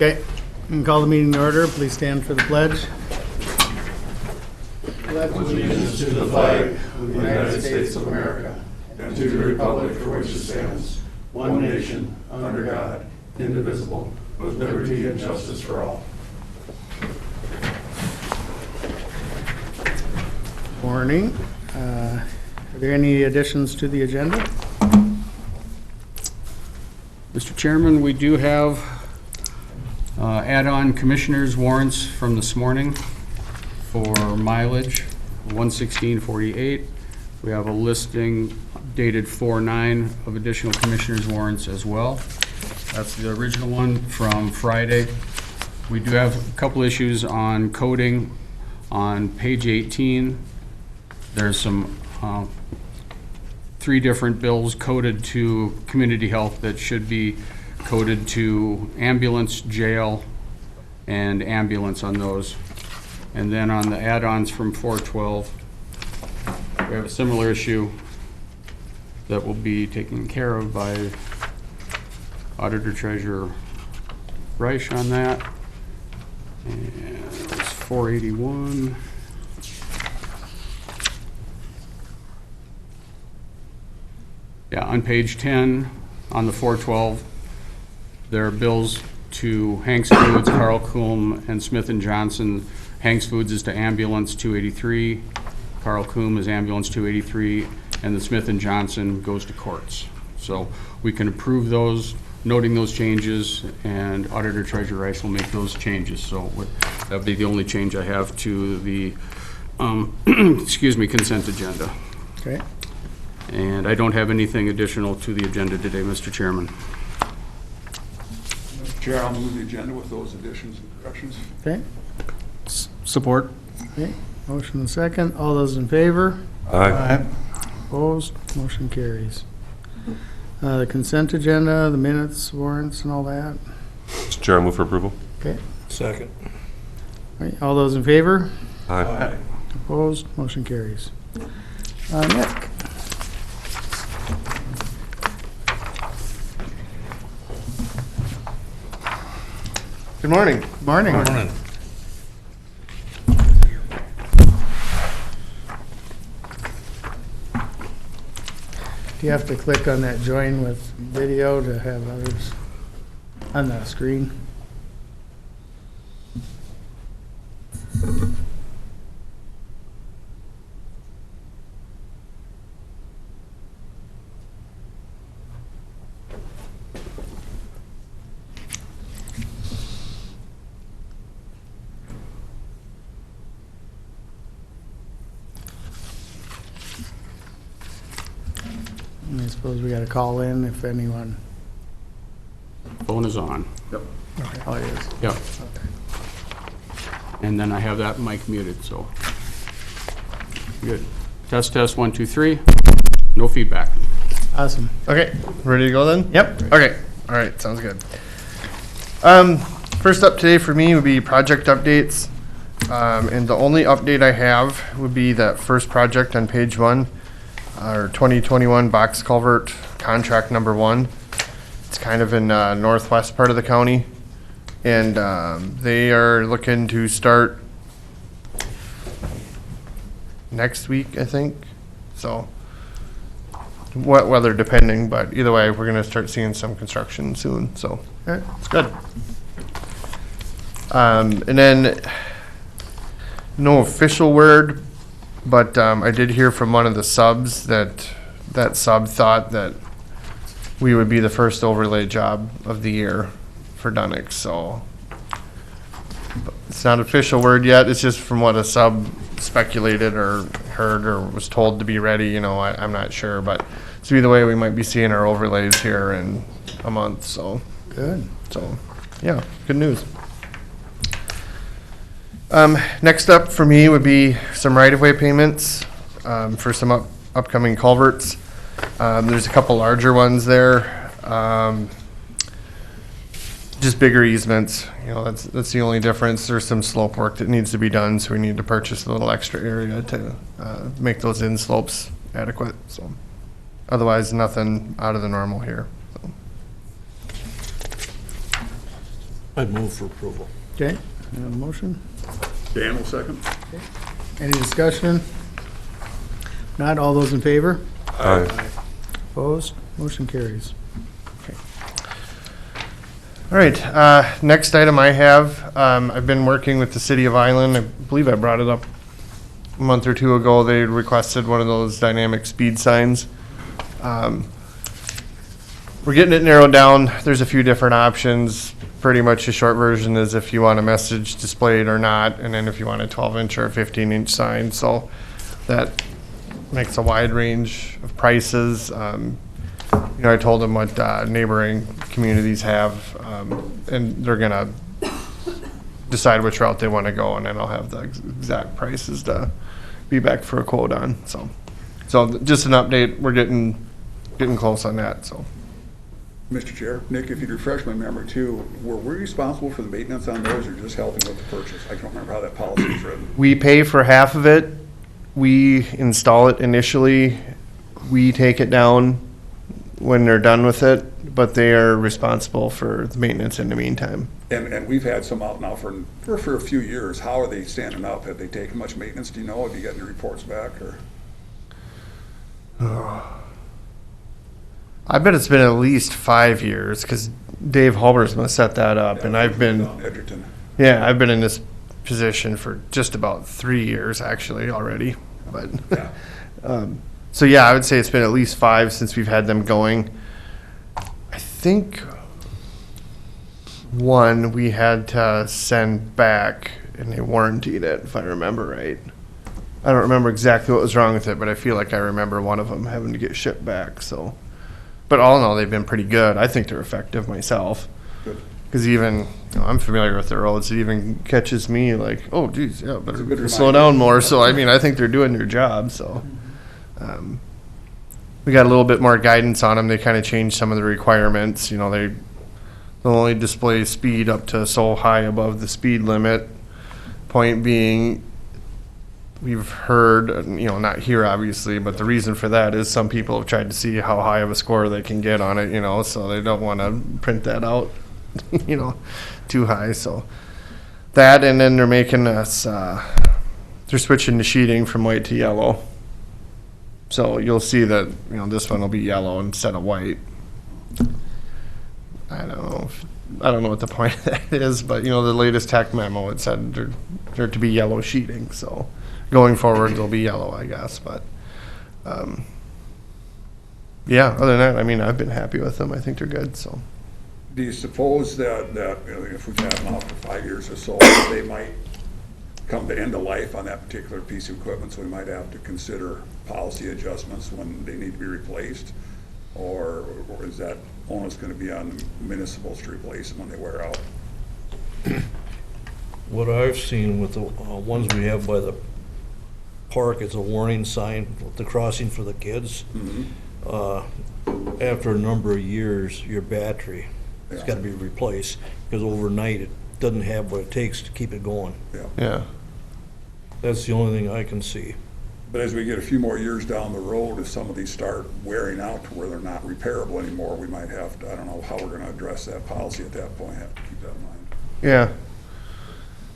Okay, and call the meeting to order. Please stand for the pledge. Pledge allegiance to the flag of the United States of America and to the republic for which it stands, one nation, under God, indivisible, with liberty and justice for all. Morning. Are there any additions to the agenda? Mr. Chairman, we do have add-on commissioners warrants from this morning for mileage, 116.48. We have a listing dated 4/9 of additional commissioners warrants as well. That's the original one from Friday. We do have a couple issues on coding on page 18. There's some 3 different bills coded to community health that should be coded to ambulance, jail, and ambulance on those. And then on the add-ons from 412, we have a similar issue that will be taken care of by Auditor Treasurer Reich on that. And it was 481. Yeah, on page 10, on the 412, there are bills to Hanks Foods, Carl Coombe, and Smith & Johnson. Hanks Foods is to ambulance 283, Carl Coombe is ambulance 283, and the Smith & Johnson goes to courts. So we can approve those, noting those changes, and Auditor Treasurer Rice will make those changes. So that'll be the only change I have to the, consent agenda. Okay. And I don't have anything additional to the agenda today, Mr. Chairman. Mr. Chair, I'll move the agenda with those additions and corrections. Okay. Support. Okay. Motion and second. All those in favor? Aye. Opposed? Motion carries. The consent agenda, the minutes, warrants, and all that. Mr. Chair, I move for approval. Okay. Second. All right. All those in favor? Aye. Opposed? Motion carries. Nick. Good morning. Morning. Do you have to click on that join with video to have others on the screen? I suppose we got to call in if anyone. Phone is on. Oh, it is. Yep. And then I have that mic muted, so. Good. Test, 1, 2, 3. No feedback. Awesome. Okay, ready to go then? Yep. Okay, all right, sounds good. First up today for me would be project updates. And the only update I have would be that first project on page 1, our 2021 box culvert contract number 1. It's kind of in northwest part of the county. And they are looking to start next week, I think. So, what weather depending, but either way, we're gonna start seeing some construction soon, so Okay. it's good. And then, no official word, but I did hear from one of the subs that sub thought that we would be the first overlay job of the year for Dunnick, so it's not official word yet. It's just from what a sub speculated or heard or was told to be ready. You know, I'm not sure, but so either way, we might be seeing our overlays here in a month. So Good. so yeah, good news. Next up for me would be some right-of-way payments for some upcoming culverts. There's a couple larger ones there. Just bigger easements, you know, that's the only difference. There's some slope work that needs to be done, so we need to purchase a little extra area to make those in slopes adequate. So otherwise, nothing out of the normal here. So. I'd move for approval. Okay, we have a motion. Dan will second. Any discussion? Not all those in favor? Aye. Opposed? Motion carries. All right, next item I have, I've been working with the city of Island. I believe I brought it up a month or two ago. They requested one of those dynamic speed signs. We're getting it narrowed down. There's a few different options. Pretty much the short version is if you want a message displayed or not, and then if you want a 12-inch or a 15-inch sign. So that makes a wide range of prices. You know, I told them what neighboring communities have, and they're gonna decide which route they want to go, and then I'll have the exact prices to be back for a quote on. So just an update. We're getting close on that. So. Mr. Chair, Nick, if you'd refresh my memory too, were we responsible for the maintenance on those or just helping with the purchase? I don't remember how that policy is written. We pay for half of it. We install it initially. We take it down when they're done with it, but they are responsible for the maintenance in the meantime. And we've had some out now for a few years. How are they standing up? Have they taken much maintenance? Do you know? Have you gotten any reports back or? I bet it's been at least 5 years because Dave Halber's gonna set that up, and I've been, Edgerton. yeah, I've been in this position for just about 3 years actually already. But Yeah. so yeah, I would say it's been at least 5 since we've had them going. I think one we had to send back and they warrantied it, if I remember right. I don't remember exactly what was wrong with it, but I feel like I remember one of them having to get shipped back. So, but all in all, they've been pretty good. I think they're effective myself. Good. Because even, you know, I'm familiar with the roads. It even catches me like, oh, geez, yeah, It's a better good slow reminder. down more. So, I mean, I think they're doing their job. So, we got a little bit more guidance on them. They kind of changed some of the requirements. You know, they'll only display speed up to so high above the speed limit. Point being, we've heard, you know, not here obviously, but the reason for that is some people have tried to see how high of a score they can get on it, you know, so they don't want to print that out, you know, too high. So that, and then they're making us, they're switching the sheeting from white to yellow. So you'll see that, you know, this one will be yellow instead of white. I don't know what the point of that is, but you know, the latest tech memo, it said they're to be yellow sheeting. So going forward, they'll be yellow, I guess. But yeah, other than that, I mean, I've been happy with them. I think they're good. So Do you suppose that you know, if we've had them out for 5 years or so, they might come to end of life on that particular piece of equipment, so we might have to consider policy adjustments when they need to be replaced? Or is that onus going to be on the municipals to replace them when they wear out? What I've seen with the ones we have by the park, it's a warning sign, the crossing for the kids. After a number of years, your battery has got to be replaced because overnight it doesn't have what it takes to keep it going. yeah. That's the only thing I can see. But as we get a few more years down the road, if some of these start wearing out to where they're not repairable anymore, we might have to, I don't know how we're going to address that policy at that point. Have to keep that in mind. Yeah.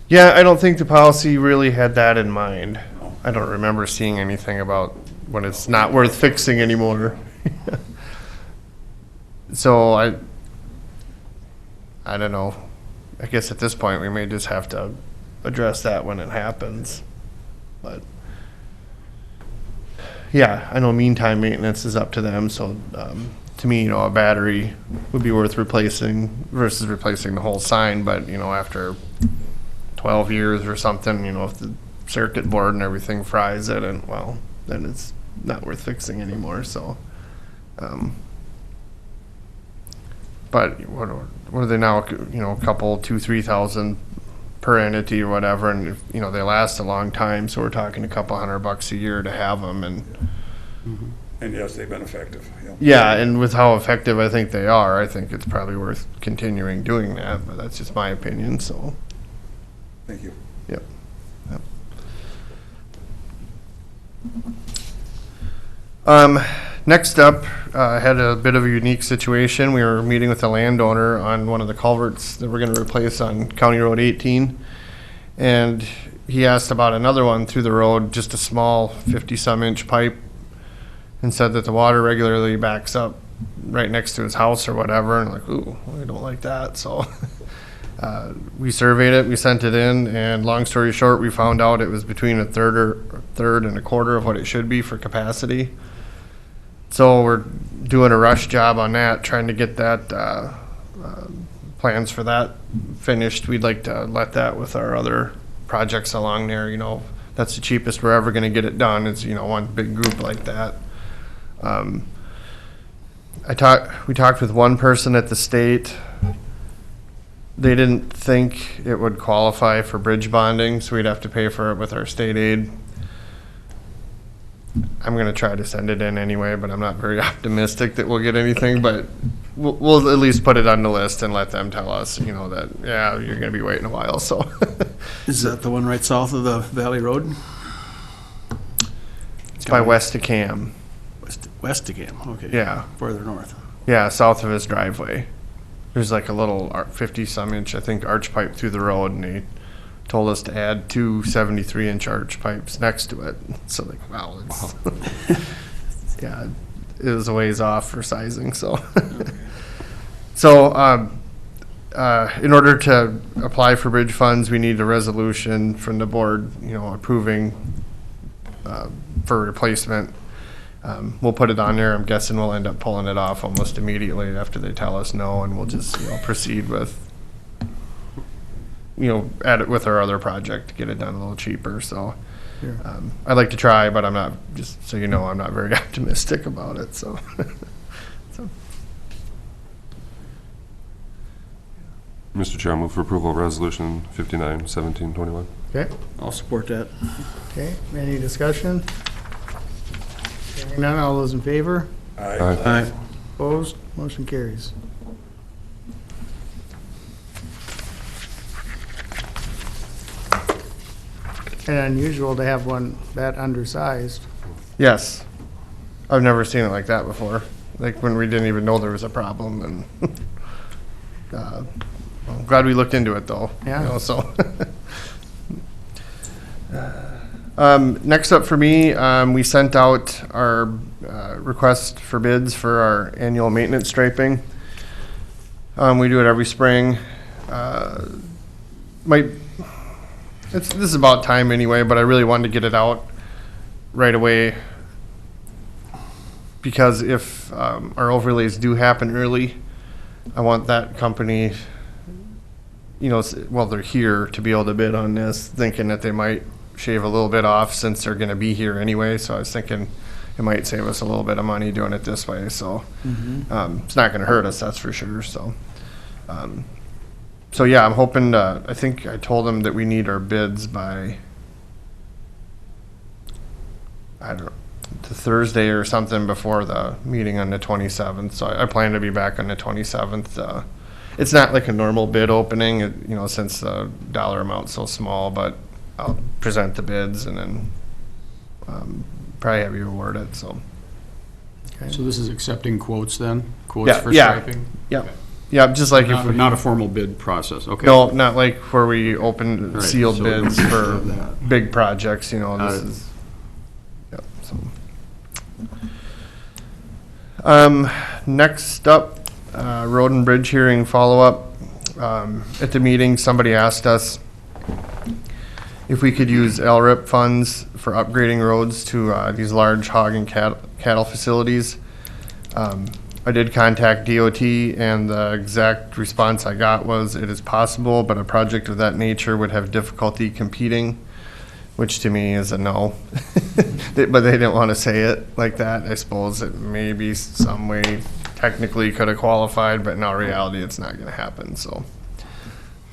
Yeah, I don't think the policy really had that in mind. No. I don't remember seeing anything about when it's not worth fixing anymore. So I don't know. I guess at this point we may just have to address that when it happens. But yeah, I know meantime maintenance is up to them. So to me, you know, a battery would be worth replacing versus replacing the whole sign. But you know, after 12 years or something, you know, if the circuit board and everything fries it, and well, then it's not worth fixing anymore. So, but what are they now? You know, a couple, 2,000-3,000 per entity or whatever, and if, you know, they last a long time. So we're talking a couple $100 a year to have them, and And yes, they've been effective. yeah, and with how effective I think they are, I think it's probably worth continuing doing that. But that's just my opinion. So. Thank you. Yep. Next up, had a bit of a unique situation. We were meeting with the landowner on one of the culverts that we're gonna replace on County Road 18. And he asked about another one through the road, just a small 50-some inch pipe, and said that the water regularly backs up right next to his house or whatever. And like, ooh, we don't like that. So we surveyed it, we sent it in, and long story short, we found out it was between a third and a quarter of what it should be for capacity. So we're doing a rush job on that, trying to get that plans for that finished. We'd like to let that with our other projects along there. You know, that's the cheapest we're ever going to get it done. It's, you know, one big group like that. We talked with one person at the state. They didn't think it would qualify for bridge bonding, so we'd have to pay for it with our state aid. I'm going to try to send it in anyway, but I'm not very optimistic that we'll get anything, but we'll at least put it on the list and let them tell us, you know, that, yeah, you're going to be waiting a while, so. Is that the one right south of the Valley Road? It's by west of Cam. West of Cam, okay. Yeah. Further north. Yeah, south of his driveway. There's like a little 50-some inch, I think, arch pipe through the road, and they told us to add two 73-inch arch pipes next to it. So like, wow, it's, yeah, it was a ways off for sizing, so. So, in order to apply for bridge funds, we need a resolution from the board, you know, approving for replacement. We'll put it on there. I'm guessing we'll end up pulling it off almost immediately after they tell us no, and we'll just, you know, proceed with, you know, add it with our other project to get it done a little cheaper. So Sure. I'd like to try, but I'm not, just so you know, I'm not very optimistic about it. So, so. Mr. Chair, I move for approval of Resolution 59-1721. Okay, I'll support that. okay, any discussion? Hearing none, all those in favor? Aye. Opposed? Motion carries. And unusual to have one that undersized. Yes, I've never seen it like that before. Like when we didn't even know there was a problem, and I'm glad we looked into it though. Yeah. You know, so. Next up for me, we sent out our request for bids for our annual maintenance striping. We do it every spring. This is about time anyway, but I really wanted to get it out right away because if our overlays do happen early, I want that company, you know, well, they're here to be able to bid on this, thinking that they might shave a little bit off since they're going to be here anyway. So I was thinking it might save us a little bit of money doing it this way. So it's not going to hurt us, that's for sure. So. So yeah, I'm hoping to, I think I told them that we need our bids by, I don't know, the Thursday or something before the meeting on the 27th. So I plan to be back on the 27th. It's not like a normal bid opening, you know, since the dollar amount's so small, but I'll present the bids and then probably have you award it, so. So this is accepting quotes then? Quotes Yeah, for yeah. striping? Yeah, yeah, just like if we. Not a formal bid process, okay. No, not like where we open Right, sealed so bids we for don't have that. big projects, you know, Got this it. is. Yep, so. Next up, road and bridge hearing follow-up. At the meeting, somebody asked us if we could use LRIP funds for upgrading roads to these large hog and cattle facilities. I did contact DOT, and the exact response I got was it is possible, but a project of that nature would have difficulty competing, which to me is a no. But they didn't want to say it like that. I suppose it maybe some way technically could have qualified, but in all reality, it's not going to happen. So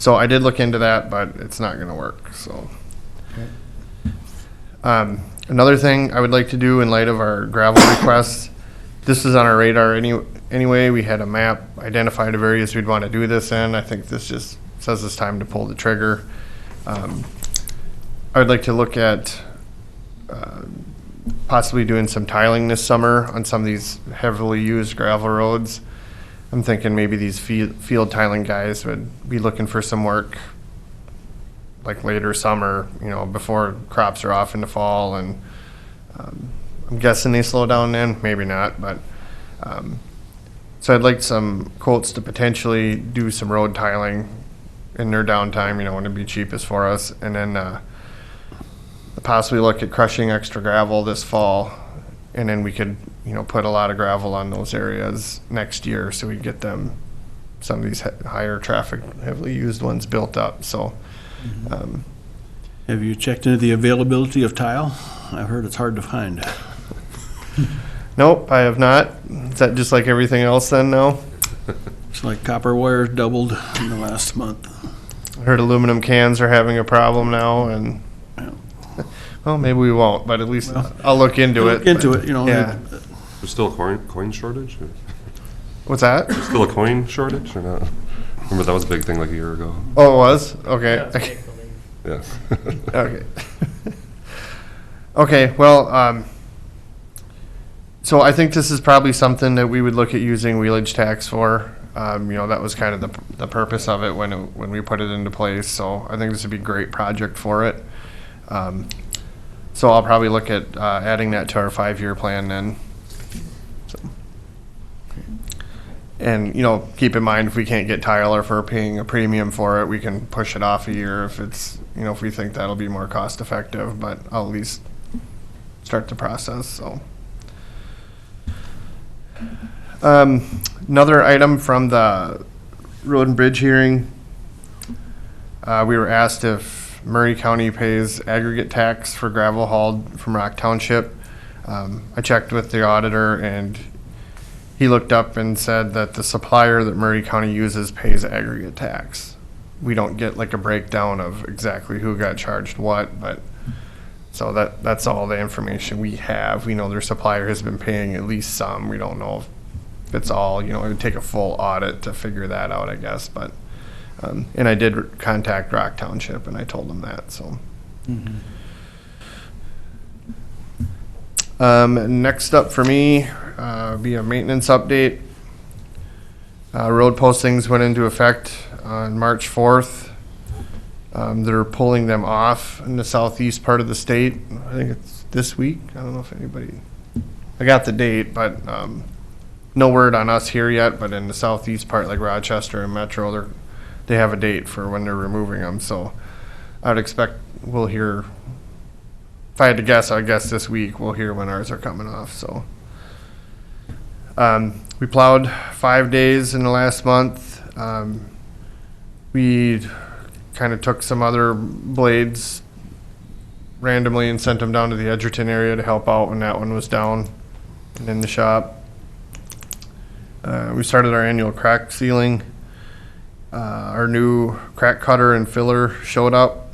I did look into that, but it's not going to work. So. Another thing I would like to do in light of our gravel requests, this is on our radar anyway. We had a map, identified of areas we'd want to do this in. I think this just says it's time to pull the trigger. I would like to look at possibly doing some tiling this summer on some of these heavily used gravel roads. I'm thinking maybe these field tiling guys would be looking for some work like later summer, before crops are off in the fall, and I'm guessing they slow down then, maybe not, but so I'd like some quotes to potentially do some road tiling in their downtime, when it'd be cheapest for us, and then possibly look at crushing extra gravel this fall, and then we could, put a lot of gravel on those areas next year, so we get them, some of these higher traffic, heavily used ones built up, so. Have you checked into the availability of tile? I've heard it's hard to find. Nope, I have not. Is that just like everything else then now? It's like copper wire doubled in the last month. I heard aluminum cans are having a problem now, and, Yeah. well, maybe we won't, but at least I'll look into it. Look into it, Yeah. There's still a coin shortage? Or- What's that? There's still a coin shortage or not? Remember that was a big thing like a year ago. Oh, it was? Okay. Yeah. Okay. Okay, well, so I think this is probably something that we would look at using wheelage tax for. That was kind of the purpose of it when we put it into place, so I think this would be a great project for it. So I'll probably look at adding that to our 5-year plan then. So. And, keep in mind, if we can't get tile or if we're paying a premium for it, we can push it off a year if it's, if we think that'll be more cost effective, but I'll at least start the process, so. Another item from the road and bridge hearing, we were asked if Murray County pays aggregate tax for gravel hauled from Rock Township. I checked with the auditor, and he looked up and said that the supplier that Murray County uses pays aggregate tax. We don't get like a breakdown of exactly who got charged what, but so that's all the information we have. We know their supplier has been paying at least some. We don't know if it's all, it would take a full audit to figure that out, I guess, but and I did contact Rock Township and I told them that, so. Next up for me, be a maintenance update. Road postings went into effect on March 4th. They're pulling them off in the southeast part of the state. I think it's this week. I don't know if I got the date, but no word on us here yet, but in the southeast part, like Rochester and Metro, they have a date for when they're removing them. So I would expect we'll hear, if I had to guess, I guess this week we'll hear when ours are coming off. So we plowed 5 days in the last month. We kind of took some other blades randomly and sent them down to the Edgerton area to help out when that one was down and in the shop. We started our annual crack sealing. Our new crack cutter and filler showed up.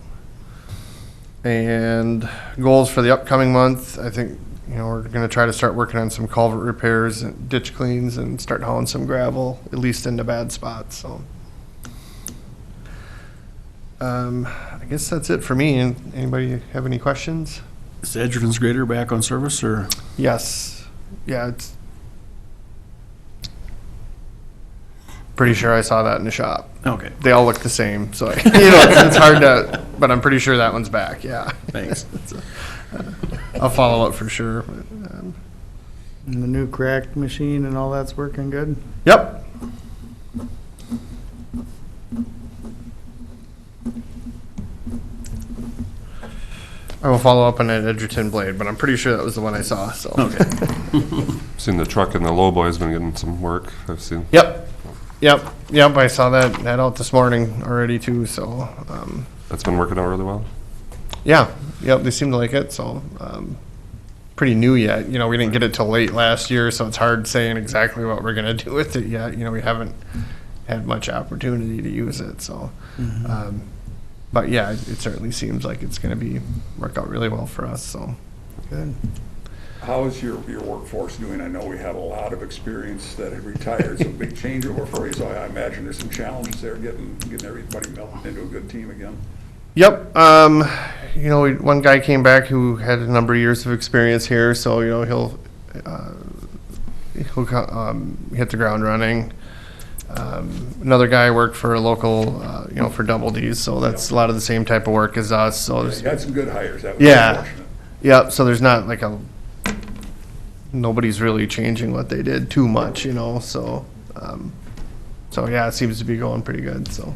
And goals for the upcoming month, I think, we're going to try to start working on some culvert repairs and ditch cleans and start hauling some gravel, at least in the bad spots. So, I guess that's it for me. Anybody have any questions? Is the Edgerton's grader back on service, or? Yes. Yeah, it's pretty sure I saw that in the shop. Okay, They all look the same, so it's hard to, but I'm pretty sure that one's back. Yeah. thanks. I'll follow up for sure. And the new crack machine and all that's working good? Yep. I will follow up on that Edgerton blade, but I'm pretty sure that was the one I saw, so. Okay. Seen the truck and the low boy's been getting some work. I've seen. Yep, I saw that out this morning already too, so, That's been working out really well. yeah, they seem to like it, so, pretty new yet. We didn't get it till late last year, so it's hard saying exactly what we're gonna do with it yet. We haven't had much opportunity to use it, so. But yeah, it certainly seems like it's gonna work out really well for us, so. Good. How is your workforce doing? I know we had a lot of experience that had retired, so big changeover for you, so I imagine there's some challenges there getting everybody melded into a good team again. Yep, one guy came back who had a number of years of experience here, so, he'll hit the ground running. Another guy worked for a local, for Double D's, so that's a lot of the same type of work as us, so. You had some good hires. That was Yeah. fortunate. Yep, so there's not like nobody's really changing what they did too much, so, yeah, it seems to be going pretty good, so.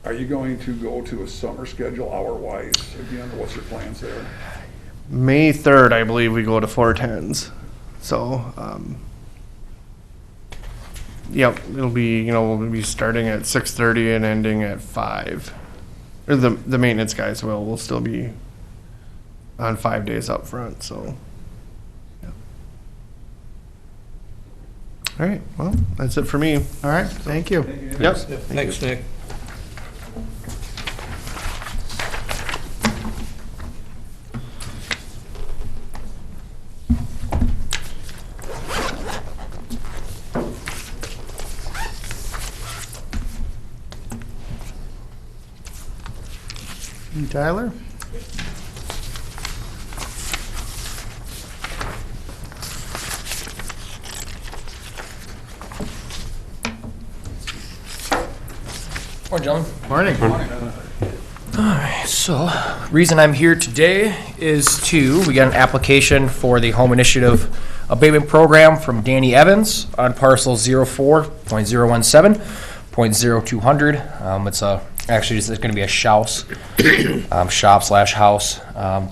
Are you going to go to a summer schedule hour-wise again? What's your plans there? May 3rd, I believe we go to 410s, so, yep, it'll be, we'll be starting at 6:30 and ending at 5. Or the maintenance guys will still be on 5 days up front, so. Yep. All right, well, that's it for me. All right, thank you. Yep. Thanks, Nick. And Tyler? Morning, gentlemen. Morning. So, reason I'm here today is we got an application for the Home Initiative Abatement Program from Danny Evans on parcel 04.017.0200. It's going to be a shop slash house.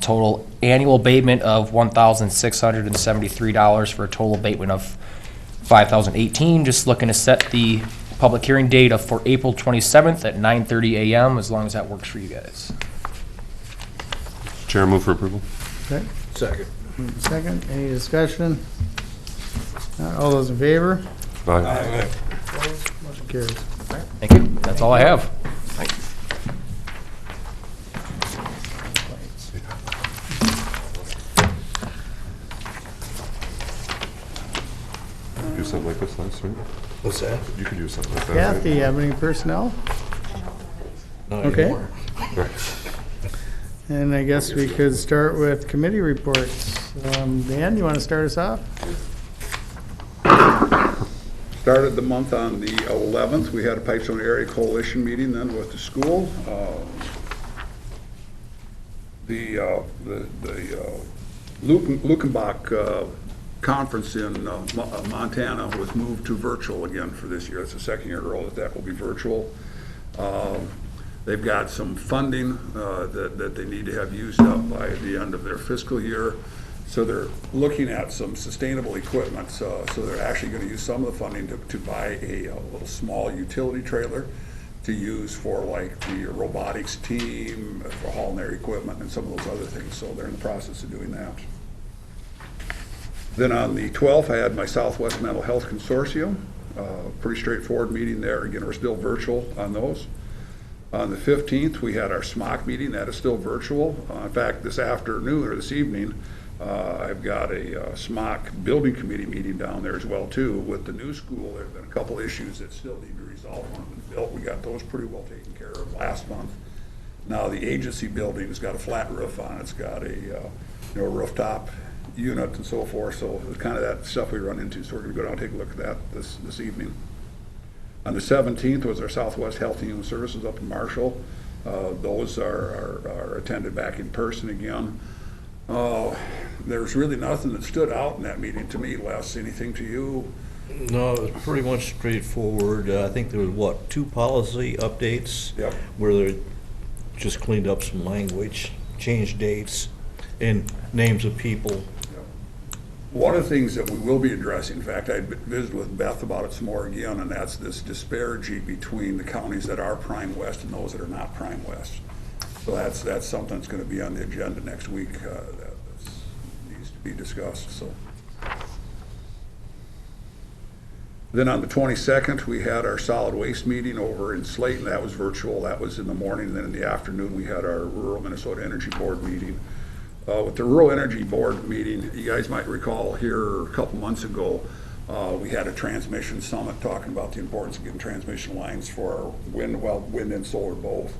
Total annual abatement of $1,673 for a total abatement of $5,018. Just looking to set the public hearing date for April 27th at 9:30 a.m., as long as that works for you guys. Chair, move for approval. Okay, Second. second, any discussion? Not all those in favor? Aye. Motion carries. Thank you. That's all I have. Do something like this last, right? What's that? You could do something like that. right? Kathy, you have any personnel? Not Okay. anymore. And I guess we could start with committee reports. Dan, you want to start us off? Started the month on the 11th. We had a Pipestone Area Coalition meeting then with the school. The Lukenbach conference in Montana was moved to virtual again for this year. It's the second year in a row that will be virtual. They've got some funding that they need to have used up by the end of their fiscal year. So they're looking at some sustainable equipment. So they're actually going to use some of the funding to buy a little small utility trailer to use for like the robotics team, for hauling their equipment and some of those other things. So they're in the process of doing that. Then on the 12th, I had my Southwest Mental Health Consortium. Pretty straightforward meeting there. Again, we're still virtual on those. On the 15th, we had our SMOC meeting. That is still virtual. In fact, this afternoon or this evening, I've got a SMOC building committee meeting down there as well too. With the new school, there have been a couple issues that still need to resolve. One of them built. We got those pretty well taken care of last month. Now the agency building's got a flat roof on it. It's got a rooftop unit and so forth. So it's kind of that stuff we run into. So we're going to go down and take a look at that this evening. On the 17th was our Southwest Health and Human Services up in Marshall. Those are attended back in person again. There's really nothing that stood out in that meeting to me, Les. Anything to you? No, it was pretty much straightforward. I think there was, 2 policy updates? Yep. Where they just cleaned up some language, changed dates, and names of people. One of the things that we will be addressing, in fact, I visited with Beth about it some more again, and that's this disparity between the counties that are Prime West and those that are not Prime West. So that's something that's going to be on the agenda next week that needs to be discussed. So. Then on the 22nd, we had our solid waste meeting over in Slayton. That was virtual. That was in the morning. And then in the afternoon, we had our Rural Minnesota Energy Board meeting. With the Rural Energy Board meeting, you guys might recall here a couple months ago, we had a transmission summit talking about the importance of getting transmission lines for our wind and solar both.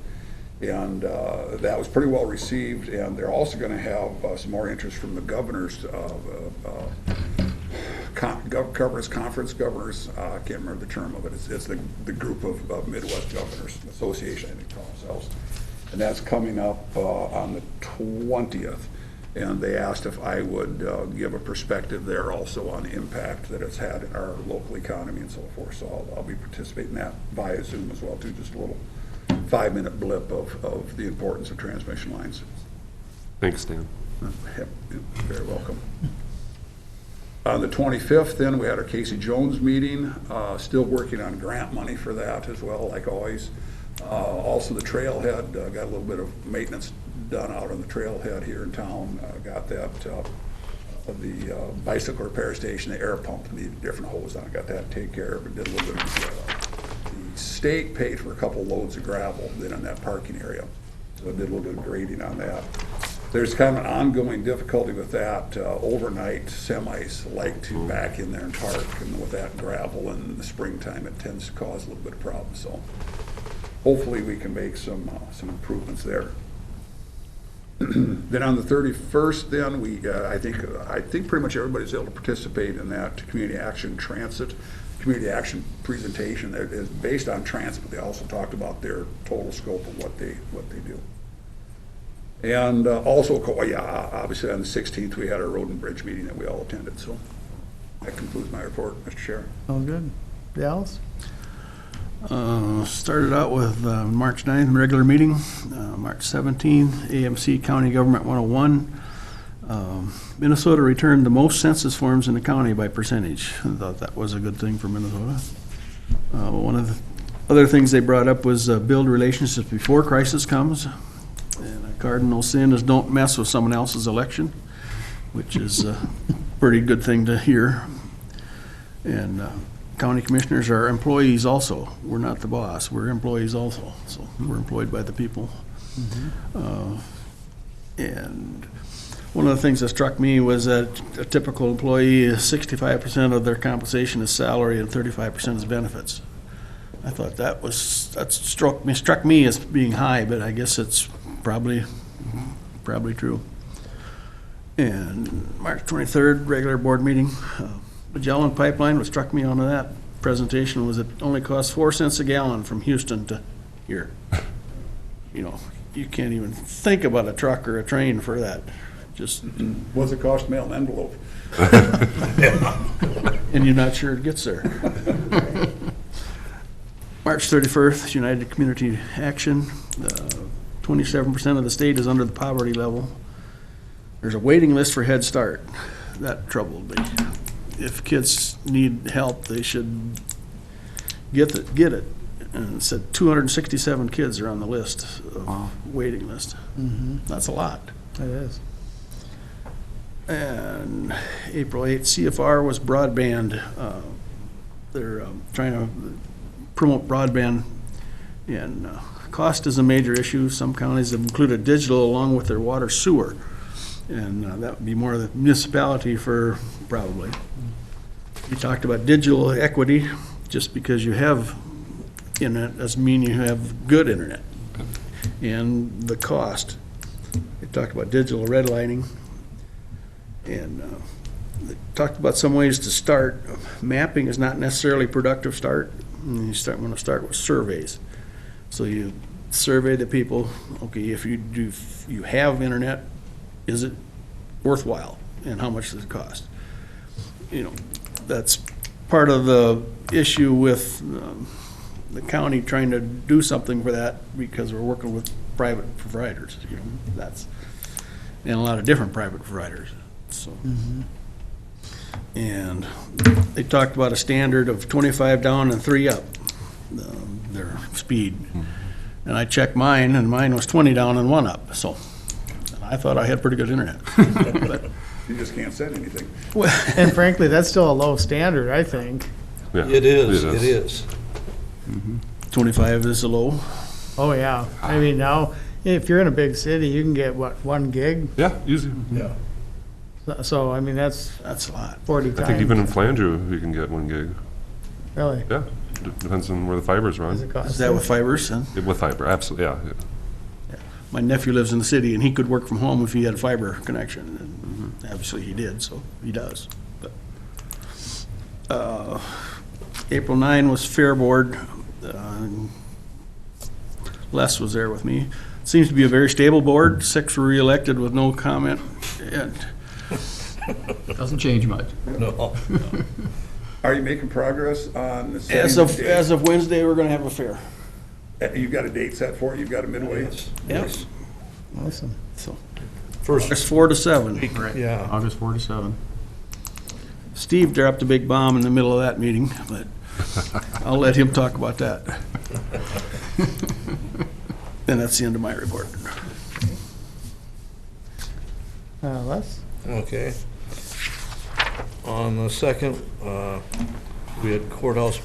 And that was pretty well received, and they're also going to have some more interest from the governors, governors, I can't remember the term of it. It's the group of Midwest Governors Association, I think they call themselves. And that's coming up on the 20th. And they asked if I would give a perspective there also on the impact that it's had in our local economy and so forth. So I'll be participating in that via Zoom as well too, just a little 5-minute blip of the importance of transmission lines. Thanks, Dan. Yep, very welcome. On the 25th, then, we had our Casey Jones meeting, still working on grant money for that as well, like always. Also, the trailhead, got a little bit of maintenance done out on the trailhead here in town. Got that, the bicycle repair station, the air pump, the different hose on it, got that taken care of, and did a little bit of, the state paid for a couple loads of gravel then in that parking area. So I did a little bit of grading on that. There's kind of an ongoing difficulty with that. Overnight semis like to back in there and park, and with that gravel in the springtime, it tends to cause a little bit of problems. So hopefully we can make some improvements there. Then on the 31st, then I think pretty much everybody's able to participate in that community action transit, community action presentation. It is based on transit, but they also talked about their total scope of what they do. And also, obviously on the 16th, we had our road and bridge meeting that we all attended. So that concludes my report, Mr. Chair. Sounds good. Dallas? Started out with March 9th, regular meeting, March 17th, AMC County Government 101. Minnesota returned the most census forms in the county by percentage. I thought that was a good thing for Minnesota. One of the other things they brought up was build relationships before crisis comes. And a cardinal sin is don't mess with someone else's election, which is a pretty good thing to hear. And county commissioners are employees also. We're not the boss, we're employees also. So we're employed by the people. And one of the things that struck me was that a typical employee is 65% of their compensation is salary and 35% is benefits. I thought that struck me as being high, but I guess it's probably true. And March 23rd, regular board meeting. Magellan Pipeline, what struck me on that presentation was it only costs 4 cents a gallon from Houston to here. You know, you can't even think about a truck or a train for that. Just What's it cost to mail an envelope? and you're not sure it gets there. March 31st, United Community Action. 27% of the state is under the poverty level. There's a waiting list for Head Start. That troubled me. If kids need help, they should get it. And it said 267 kids are on the list, waiting list. That's a lot. It is. And April 8th, CFR was broadband. They're trying to promote broadband, and cost is a major issue. Some counties have included digital along with their water sewer, and that would be more of the municipality for probably. We talked about digital equity. Just because you have internet doesn't mean you have good internet. And the cost. We talked about digital redlining, and they talked about some ways to start. Mapping is not necessarily productive start. And you want to start with surveys. So you survey the people. Okay, if you have internet, is it worthwhile, and how much does it cost? You know, that's part of the issue with the county trying to do something for that, because we're working with private providers. You know, and a lot of different private providers. So. And they talked about a standard of 25 down and 3 up, their speed. And I checked mine, and mine was 20 down and 1 up. So I thought I had pretty good internet. But, You just can't send anything. And frankly, that's still a low standard, I think. Yeah, It is. 25 is a low. Oh, yeah. I mean, now, if you're in a big city, you can get, what, 1 gig? Yeah, easy. Yeah. So, I mean, that's a lot. 40 times. I think even in Flandreau, you can get 1 gig. Really? Yeah, depends on where the fiber's Does it run. cost? Is that with fibers? Huh? With fiber, absolutely, yeah. my nephew lives in the city, and he could work from home if he had a fiber connection. And obviously, he did, so he does. But, April 9 was Fair Board. Les was there with me. Seems to be a very stable board. 6 were reelected with no comment. And Doesn't change much. No. Are you making progress on the as setting the date? as of Wednesday, we're gonna have a fair. You've got a date set for it? You've got a midway? Yes. Awesome. So, First, it's 4 to 7. yeah. August 4 to 7. Steve dropped a big bomb in the middle of that meeting, but I'll let him talk about that. And that's the end of my report. Les? Okay. On the second, we had courthouse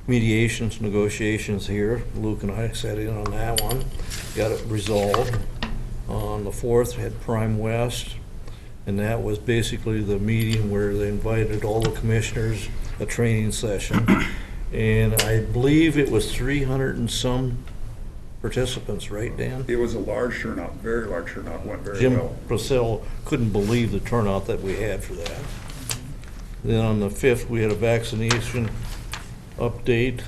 mediations, negotiations here. Luke and I sat in on that one, got it resolved. On the 4th, we had Prime West, and that was basically the meeting where they invited all the commissioners, a training session. And I believe it was 300 and some participants, right, Dan? It was a large turnout, very large turnout, went very Jim well. Purcell couldn't believe the turnout that we had for that. Then on the 5th, we had a vaccination update.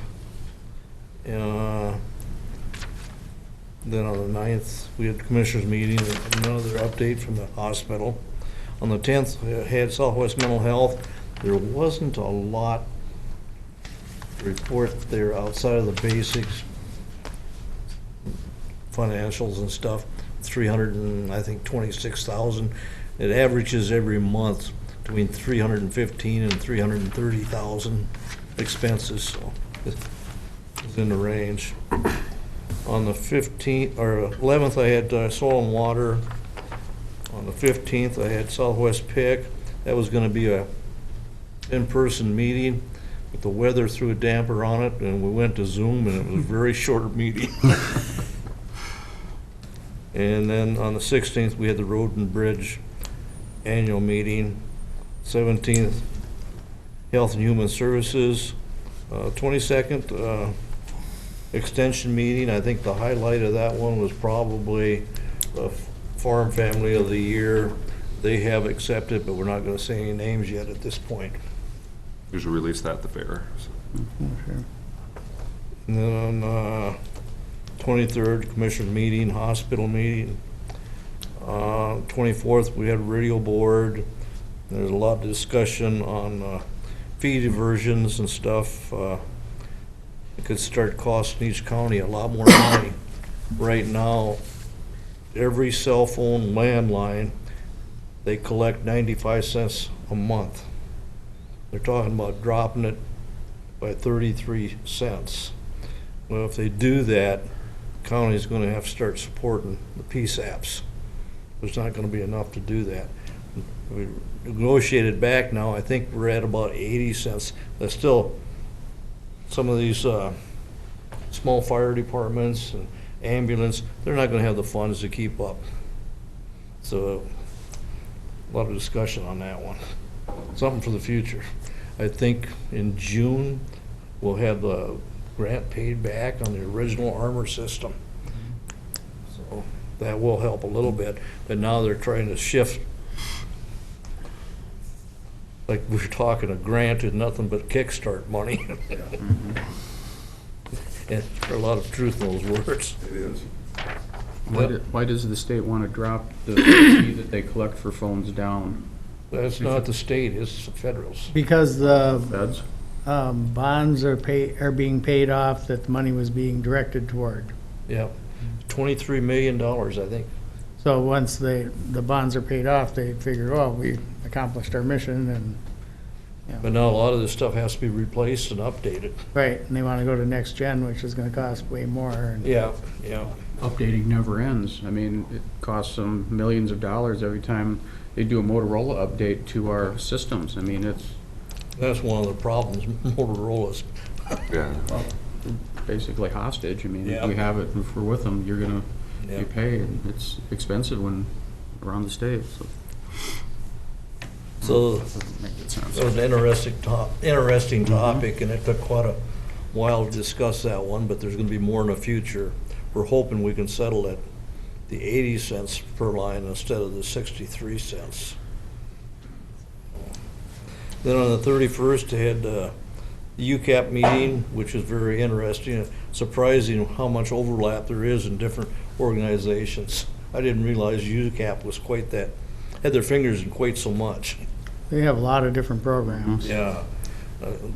Then on the 9th, we had the commissioners meeting, and another update from the hospital. On the 10th, we had Southwest Mental Health. There wasn't a lot to report there outside of the basics, financials and stuff. 300 and I think 26,000. It averages every month between 315 and 330,000 expenses, so it's in the range. On the 15th or 11th, I had soil and water. On the 15th, I had Southwest PIC. That was going to be a in-person meeting, but the weather threw a damper on it, and we went to Zoom, and it was a very short meeting. And then on the 16th, we had the Road and Bridge annual meeting. 17th, Health and Human Services. 22nd, extension meeting. I think the highlight of that one was probably the Farm Family of the Year. They have accepted, but we're not going to say any names yet at this point. Usually release that at the fair. So. And then on 23rd, Commissioner meeting, hospital meeting. 24th, we had radio board. There's a lot of discussion on fee diversions and stuff. It could start costing each county a lot more money. Right now, every cell phone landline, they collect 95 cents a month. They're talking about dropping it by 33 cents. Well, if they do that, county's going to have to start supporting the PSAPs. There's not going to be enough to do that. We negotiated back now, I think we're at about 80 cents. That's still, some of these small fire departments and ambulance, they're not going to have the funds to keep up. So a lot of discussion on that one. Something for the future. I think in June, we'll have the grant paid back on the original armor system. So that will help a little bit, but now they're trying to shift. Like we're talking, a grant is nothing but kickstart money. And there's a lot of truth in those words. It is. Why does the state want to drop the fee that they collect for phones down? That's not the state, it's the federals. Because the Feds? bonds are being paid off that the money was being directed toward. Yeah, $23 million, I think. So once the bonds are paid off, they figure, oh, we accomplished our mission and, But now a lot of this stuff has to be replaced and updated. right, and they want to go to next gen, which is going to cost way more. And Yeah, yeah. Updating never ends. I mean, it costs them millions of dollars every time they do a Motorola update to our systems. I mean, it's That's one of the problems, Motorola's. Yeah. basically hostage. I mean, Yeah. if we have it, if we're with them, you're gonna, Yeah. you pay, and it's expensive when around the state, so. So Doesn't make good sense. it was an interesting topic, and it took quite a while to discuss that one, but there's gonna be more in the future. We're hoping we can settle it the 80 cents per line instead of the 63 cents. Then on the 31st, they had the UCAP meeting, which is very interesting, surprising how much overlap there is in different organizations. I didn't realize UCAP was quite that, had their fingers in quite so much. They have a lot of different programs. Yeah,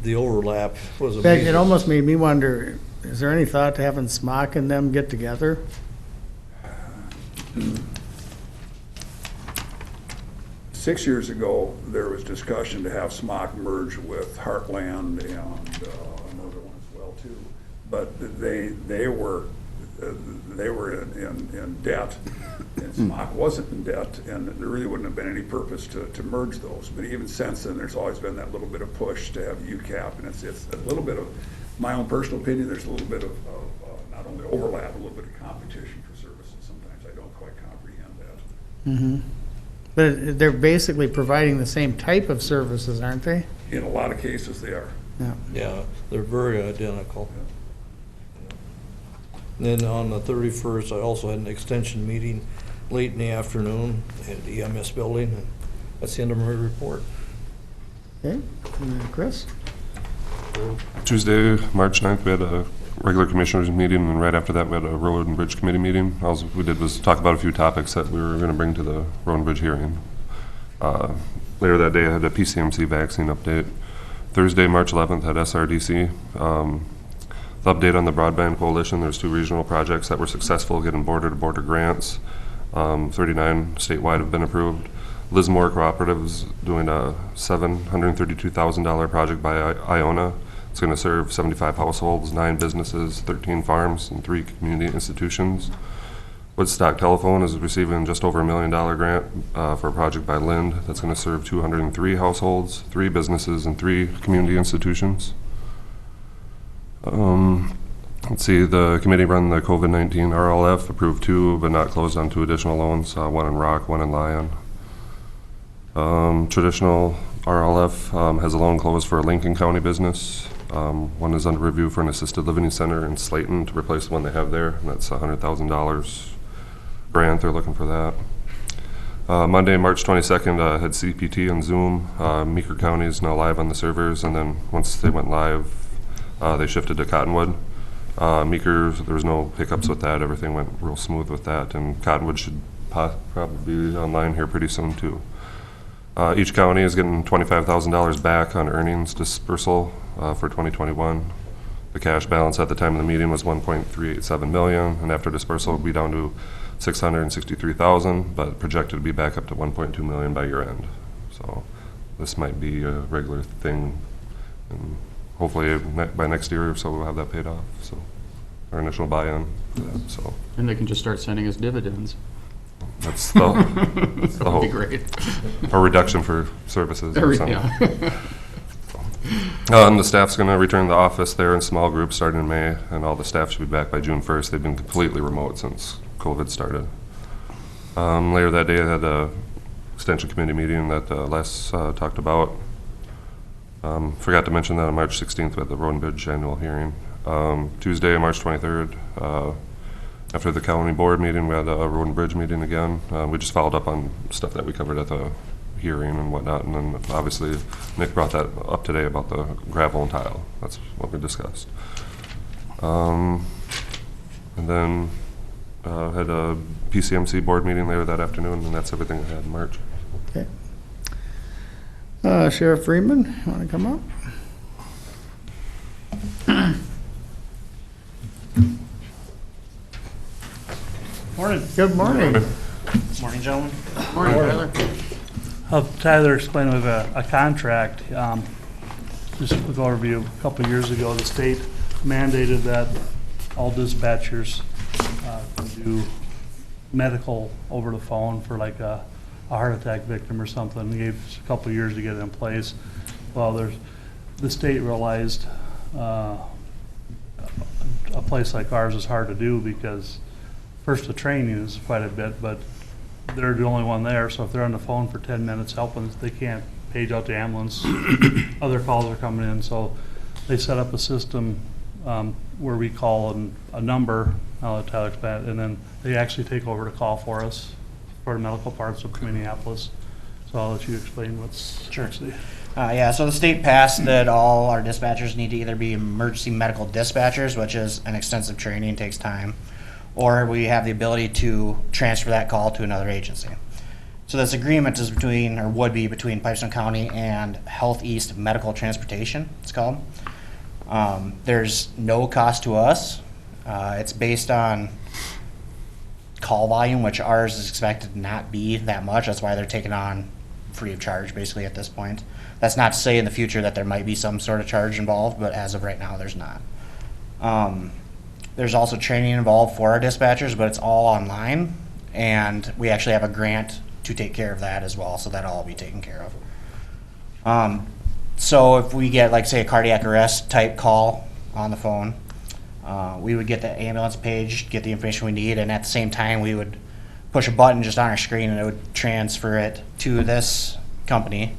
the overlap was In fact, amazing. it almost made me wonder, is there any thought to having Smock and them get together? 6 years ago, there was discussion to have Smock merge with Heartland and another one as well too. But they were in debt, and Smock wasn't in debt, and there really wouldn't have been any purpose to merge those. But even since then, there's always been that little bit of push to have UCAP, and it's a little bit of, my own personal opinion, there's a little bit of not only overlap, a little bit of competition for services. Sometimes I don't quite comprehend that. Mm-hmm. But they're basically providing the same type of services, aren't they? In a lot of cases, they are. Yeah. Yeah, they're very identical. And then on the 31st, I also had an extension meeting late in the afternoon at the EMS building, and that's the end of my report. Okay, Chris? Tuesday, March 9th, we had a regular commissioners meeting, and right after that, we had a road and bridge committee meeting. All we did was talk about a few topics that we were going to bring to the road and bridge hearing. Later that day, I had a PCMC vaccine update. Thursday, March 11th, had SRDC. The update on the broadband coalition, there's 2 regional projects that were successful getting border-to-border grants. 39 statewide have been approved. Lismore Cooperative's doing a $732,000 project by Iona. It's going to serve 75 households, 9 businesses, 13 farms, and 3 community institutions. Woodstock Telephone is receiving just over $1 million grant for a project by Lind that's going to serve 203 households, 3 businesses, and 3 community institutions. Let's see, the committee run the COVID-19 RLF, approved 2, but not closed on 2 additional loans, 1 in Rock, 1 in Lyon. Traditional RLF has a loan closed for a Lincoln County business. 1 is under review for an assisted living center in Slayton to replace the one they have there, and that's $100,000 grant. They're looking for that. Monday, March 22nd, had CPT on Zoom. Meeker County is now live on the servers, and then once they went live, they shifted to Cottonwood. Meeker, there was no hiccups with that. Everything went real smooth with that, and Cottonwood should probably be online here pretty soon too. Each county is getting $25,000 back on earnings dispersal for 2021. The cash balance at the time of the meeting was $1.387 million, and after dispersal will be down to $663,000, but projected to be back up to $1.2 million by year end. So this might be a regular thing, and hopefully by next year or so we'll have that paid off. So our initial buy-in. So And they can just start sending us dividends. that's the, that's the That would be hope. great. Or reduction for services or something. Yeah. And the staff's going to return to the office there in small groups starting in May, and all the staff should be back by June 1st. They've been completely remote since COVID started. Later that day, I had a extension committee meeting that Les talked about. Forgot to mention that on March 16th we had the Road and Bridge annual hearing. Tuesday, March 23rd, after the county board meeting, we had a Road and Bridge meeting again. We just followed up on stuff that we covered at the hearing and whatnot, and then obviously Nick brought that up today about the gravel and tile. That's what we discussed. And then had a PCMC board meeting later that afternoon, and that's everything I had in March. Okay. Sheriff Freeman, you want to come up? Morning. Good morning. Morning, gentlemen. Morning, Tyler. Tyler explained we have a contract. Just a quick overview. A couple of years ago, the state mandated that all dispatchers can do medical over the phone for like a heart attack victim or something. It gave us a couple of years to get it in place. Well, the state realized a place like ours is hard to do because first the training is quite a bit, but they're the only one there, so if they're on the phone for 10 minutes helping, they can't page out the ambulance. Other calls are coming in, so they set up a system where we call a number, I'll let Tyler explain it, and then they actually take over the call for us for the medical parts of Minneapolis. So I'll let you explain what's actually. Yeah, so the state passed that all our dispatchers need to either be emergency medical dispatchers, which is an extensive training, takes time, or we have the ability to transfer that call to another agency. So this agreement is between, or would be between Pipestone County and Health East Medical Transportation, it's called. There's no cost to us. It's based on call volume, which ours is expected to not be that much. That's why they're taking on free of charge basically at this point. That's not to say in the future that there might be some sort of charge involved, but as of right now, there's not. There's also training involved for our dispatchers, but it's all online, and we actually have a grant to take care of that as well, so that'll all be taken care of. So if we get, like, say, a cardiac arrest type call on the phone, we would get the ambulance page, get the information we need, and at the same time, we would push a button just on our screen, and it would transfer it to this company.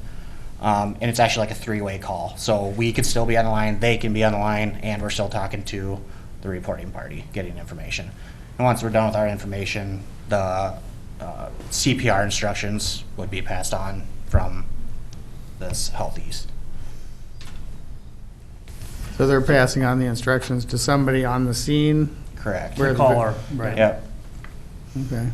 And it's actually like a three-way call. So we could still be on the line, they can be on the line, and we're still talking to the reporting party, getting information. And once we're done with our information, the CPR instructions would be passed on from this Health East. So they're passing on the instructions to somebody on the scene? Correct. Where The caller, right. Yep. Okay.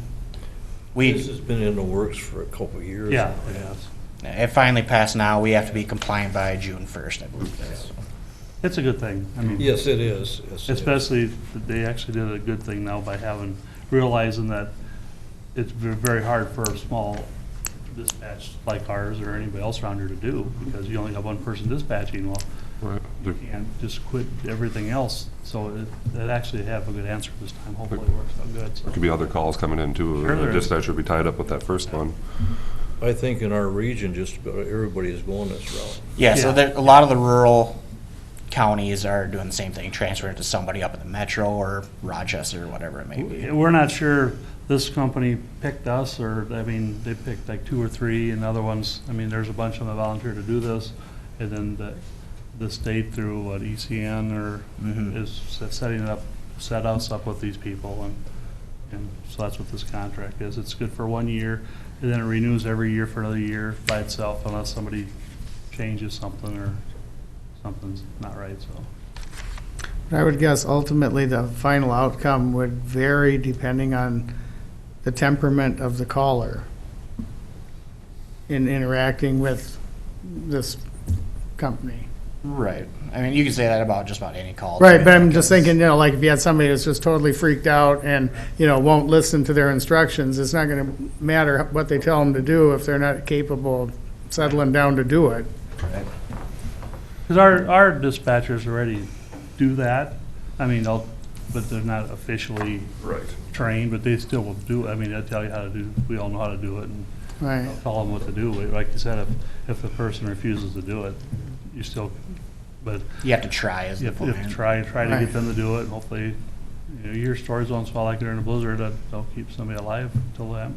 This has been in the works for a couple of years. Yeah, it has. It finally passed now. We have to be compliant by June 1st, I believe it is. It's a good thing. I mean, Yes, it is. Yes, it is. especially that they actually did a good thing now by realizing that it's very hard for a small dispatch like ours or anybody else around here to do, because you only have one person dispatching. Well, Right. you can't just quit everything else. So it actually have a good answer this time. Hopefully it works out good. So. There could be other calls coming in too. Sure there The is. dispatcher would be tied up with that first one. I think in our region, just about everybody is going this route. Yeah, so Yeah. there, a lot of the rural counties are doing the same thing, transferring it to somebody up in the metro or Rochester or whatever it may be. We're not sure this company picked us, or, I mean, they picked like 2 or 3, and other ones, I mean, there's a bunch of them that volunteer to do this, and then the state through, what, ECN, or is setting it up, set us up with these people, and so that's what this contract is. It's good for 1 year, and then it renews every year for another year by itself, unless somebody changes something or something's not right, so. I would guess ultimately the final outcome would vary depending on the temperament of the caller in interacting with this company. Right. I mean, you can say that about just about any call. Right, too, but I'm just because- thinking, like if you had somebody that's just totally freaked out and, won't listen to their instructions, it's not gonna matter what they tell them to do if they're not capable of settling down to do it. Right. Because our dispatchers already do that. I mean, but they're not officially Right. trained, but they still will do it. I mean, they'll tell you how to do, we all know how to do it, and Right. tell them what to do. Like you said, if the person refuses to do it, you still, but You have to try is you the have you point. have to try to Right. get them to do it, and hopefully, you hear stories once in a while, like during a blizzard, that they'll keep somebody alive till that,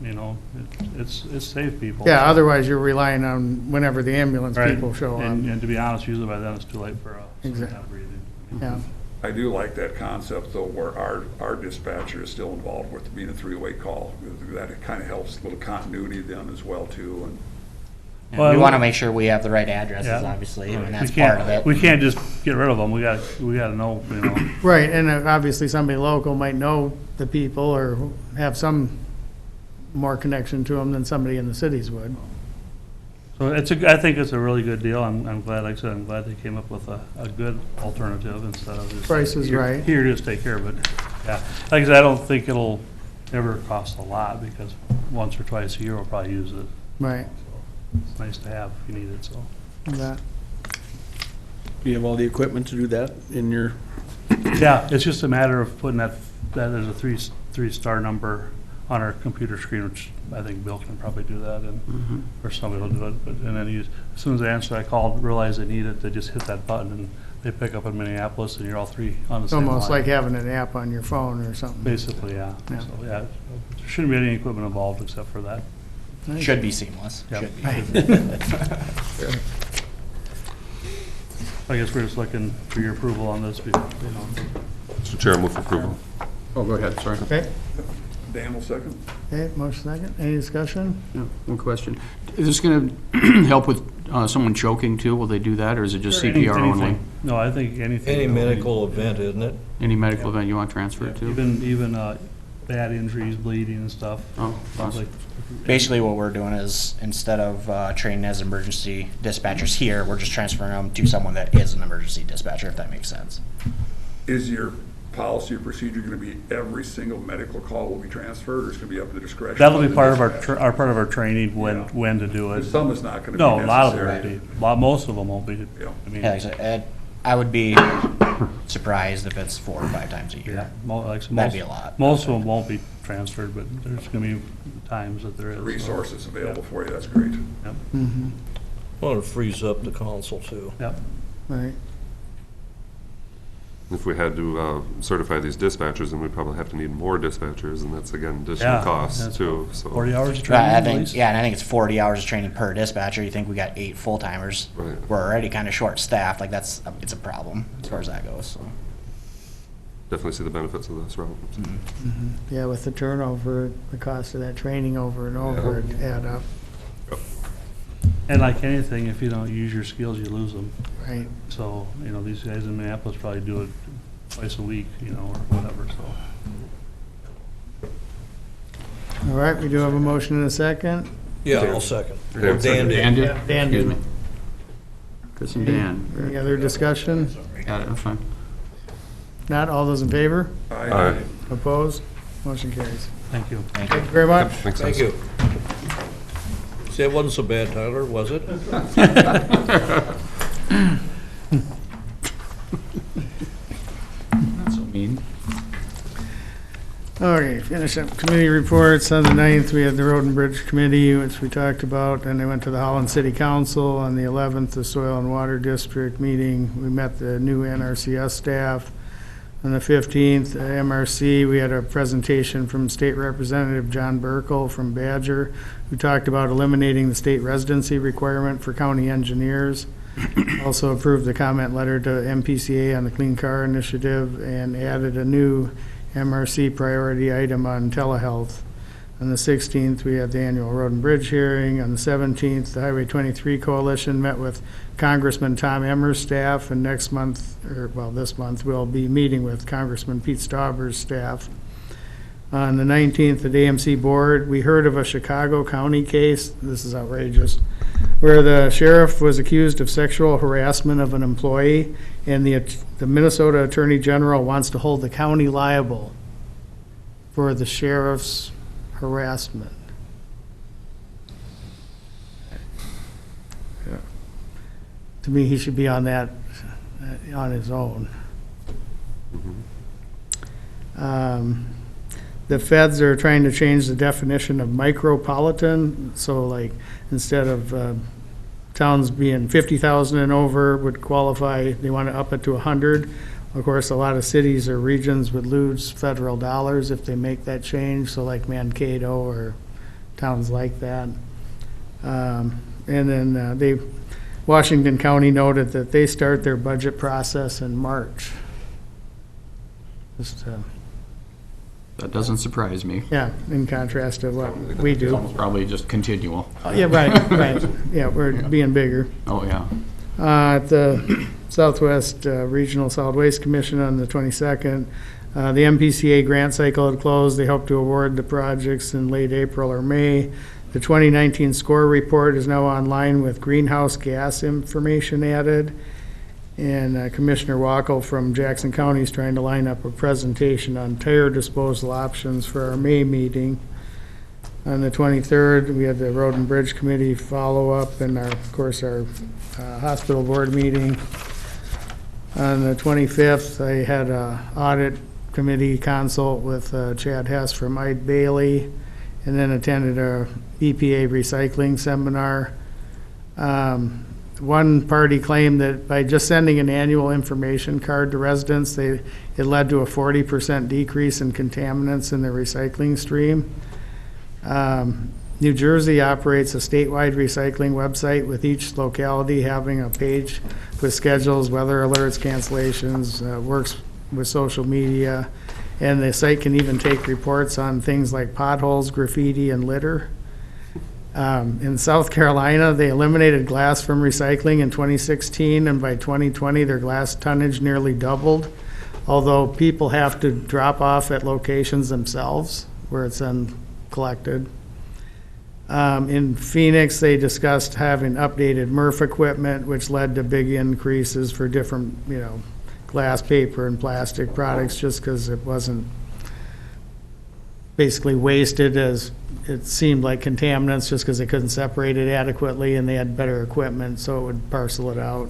it's save people. Yeah, otherwise you're relying on whenever the ambulance Right. people show up. And to be honest, usually by then it's too late for some Exact- kind of breathing. Yeah, I do like that concept, though, where our dispatcher is still involved with being a three-way call. That kind of helps, a little continuity then as well, too, and And Well, we want to make sure we have the right addresses, Yeah. obviously, and We that's part of can't, it. we can't just get rid of them. We gotta know, right, and obviously somebody local might know the people or have some more connection to them than somebody in the cities would. So I think it's a really good deal. I'm glad, like I said, I'm glad they came up with a good alternative instead of just. Price is right. Here, just take care of it. Yeah, like I said, I don't think it'll ever cost a lot, because once or twice a year we'll probably use it. Right. It's nice to have if you need it, so. That. Do you have all the equipment to do that in your, Yeah, it's just a matter of putting that as a three-star number on our computer screen, which I think Bill can probably do that, and, or somebody will do it, but, and then as soon as they answer, I called, realized they need it, they just hit that button, and they pick up in Minneapolis, and you're all three on the It's same line. almost like having an app on your phone or something. Basically, yeah. Yeah. So, yeah, there shouldn't be any equipment involved except for that. Should be seamless. Yep. Should be. I guess we're just looking for your approval on this, Mr. Chair, move for approval. Oh, go ahead, sorry. Okay, Dan will second. okay, motion second. Any discussion? Yeah, one question. Is this going to help with someone choking too? Will they do that, or is it just CPR only? Anything. No, I think anything. Any medical event, isn't it? Any medical event you want transferred to? Even bad injuries, bleeding and stuff. Oh, awesome. Like, Basically, what we're doing is, instead of training as emergency dispatchers here, we're just transferring them to someone that is an emergency dispatcher, if that makes sense. Is your policy or procedure going to be every single medical call will be transferred, or is it going to be up to the discretion? That'll of be the part of dispatcher? part of our training Yeah. when to do it. Some is not going to be No, necessary. a lot of them won't be. Most of them won't be. Yeah. I mean, Yeah, like I said, I would be surprised if it's 4 or 5 times a yeah, year. like That'd be a lot. Most of them won't be transferred, but there's gonna be times that there is. so. Resources available for you, that's great. Yep, Well, it frees up the council too. yep. Right. If we had to certify these dispatchers, then we'd probably have to need more dispatchers, and that's, again, Yeah, additional costs that's too, so. 40 hours of Right, training I at think, least? yeah, and I think it's 40 hours of training per dispatcher. You think we got 8 full-timers. Right. We're already kind of short-staffed, like it's a problem as far as that goes, so. Definitely see the benefits of this route. Yeah, with the turnover, the cost of that training over and over would add up, And like anything, if you don't use your skills, you lose them. right? So, these guys in Minneapolis probably do it twice a week, or whatever, so. All right, we do have a motion and a second. Yeah, I'll second. Dan Dan did. Dan did? Dan Excuse did. me. Chris and Dan. Any other discussion? Got it, that's fine. Not, all those in favor? Aye. Opposed? Motion carries. Thank you. Thank you. Thank you very much. Makes Thank sense. you. See, it wasn't so bad, Tyler, was it? Not so mean. Okay, finish up committee reports. On the 9th, we had the Road and Bridge Committee, which we talked about, and they went to the Holland City Council. On the 11th, the Soil and Water District meeting, we met the new NRCS staff. On the 15th, MRC, we had a presentation from State Representative John Burkle from Badger, who talked about eliminating the state residency requirement for county engineers. Also approved the comment letter to MPCA on the Clean Car Initiative and added a new MRC priority item on telehealth. On the 16th, we had the annual Road and Bridge hearing. On the 17th, the Highway 23 Coalition met with Congressman Tom Emmer's staff, and this month, we'll be meeting with Congressman Pete Stauber's staff. On the 19th, the AMC board, we heard of a Chicago County case, this is outrageous, where the sheriff was accused of sexual harassment of an employee, and the Minnesota Attorney General wants to hold the county liable for the sheriff's harassment. Yeah. To me, he should be on that, on his own. The feds are trying to change the definition of micropolitan, so like, instead of towns being 50,000 and over would qualify, they want to up it to 100. Of course, a lot of cities or regions would lose federal dollars if they make that change, so like Mankato or towns like that. And then Washington County noted that they start their budget process in March. Just, That doesn't surprise me. yeah, in contrast to what we It's do. almost probably just continual. Yeah, right. Yeah, we're being bigger. Oh, yeah. At the Southwest Regional Solid Waste Commission on the 22nd, the MPCA grant cycle had closed. They hope to award the projects in late April or May. The 2019 score report is now online with greenhouse gas information added. And Commissioner Wackel from Jackson County is trying to line up a presentation on tire disposal options for our May meeting. On the 23rd, we had the Road and Bridge Committee follow-up and of course, our hospital board meeting. On the 25th, I had a audit committee consult with Chad Hess from Ide Bailey, and then attended a EPA recycling seminar. One party claimed that by just sending an annual information card to residents, it led to a 40% decrease in contaminants in the recycling stream. New Jersey operates a statewide recycling website with each locality having a page with schedules, weather alerts, cancellations, works with social media, and the site can even take reports on things like potholes, graffiti, and litter. In South Carolina, they eliminated glass from recycling in 2016, and by 2020, their glass tonnage nearly doubled, although people have to drop off at locations themselves where it's then collected. In Phoenix, they discussed having updated MRF equipment, which led to big increases for different, glass, paper, and plastic products, just because it wasn't basically wasted as it seemed like contaminants, just because they couldn't separate it adequately and they had better equipment, so it would parcel it out.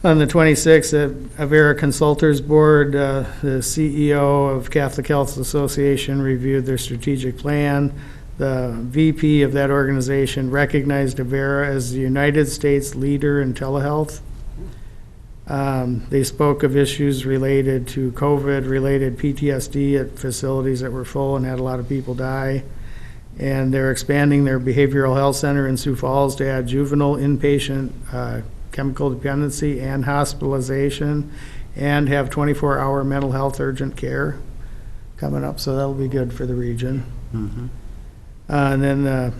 On the 26th, the Avera Consultants Board, the CEO of Catholic Health Association reviewed their strategic plan. The VP of that organization recognized Avera as the United States leader in telehealth. They spoke of issues related to COVID-related PTSD at facilities that were full and had a lot of people die. And they're expanding their behavioral health center in Sioux Falls to add juvenile inpatient chemical dependency and hospitalization, and have 24-hour mental health urgent care coming up, so that'll be good for the region. And then the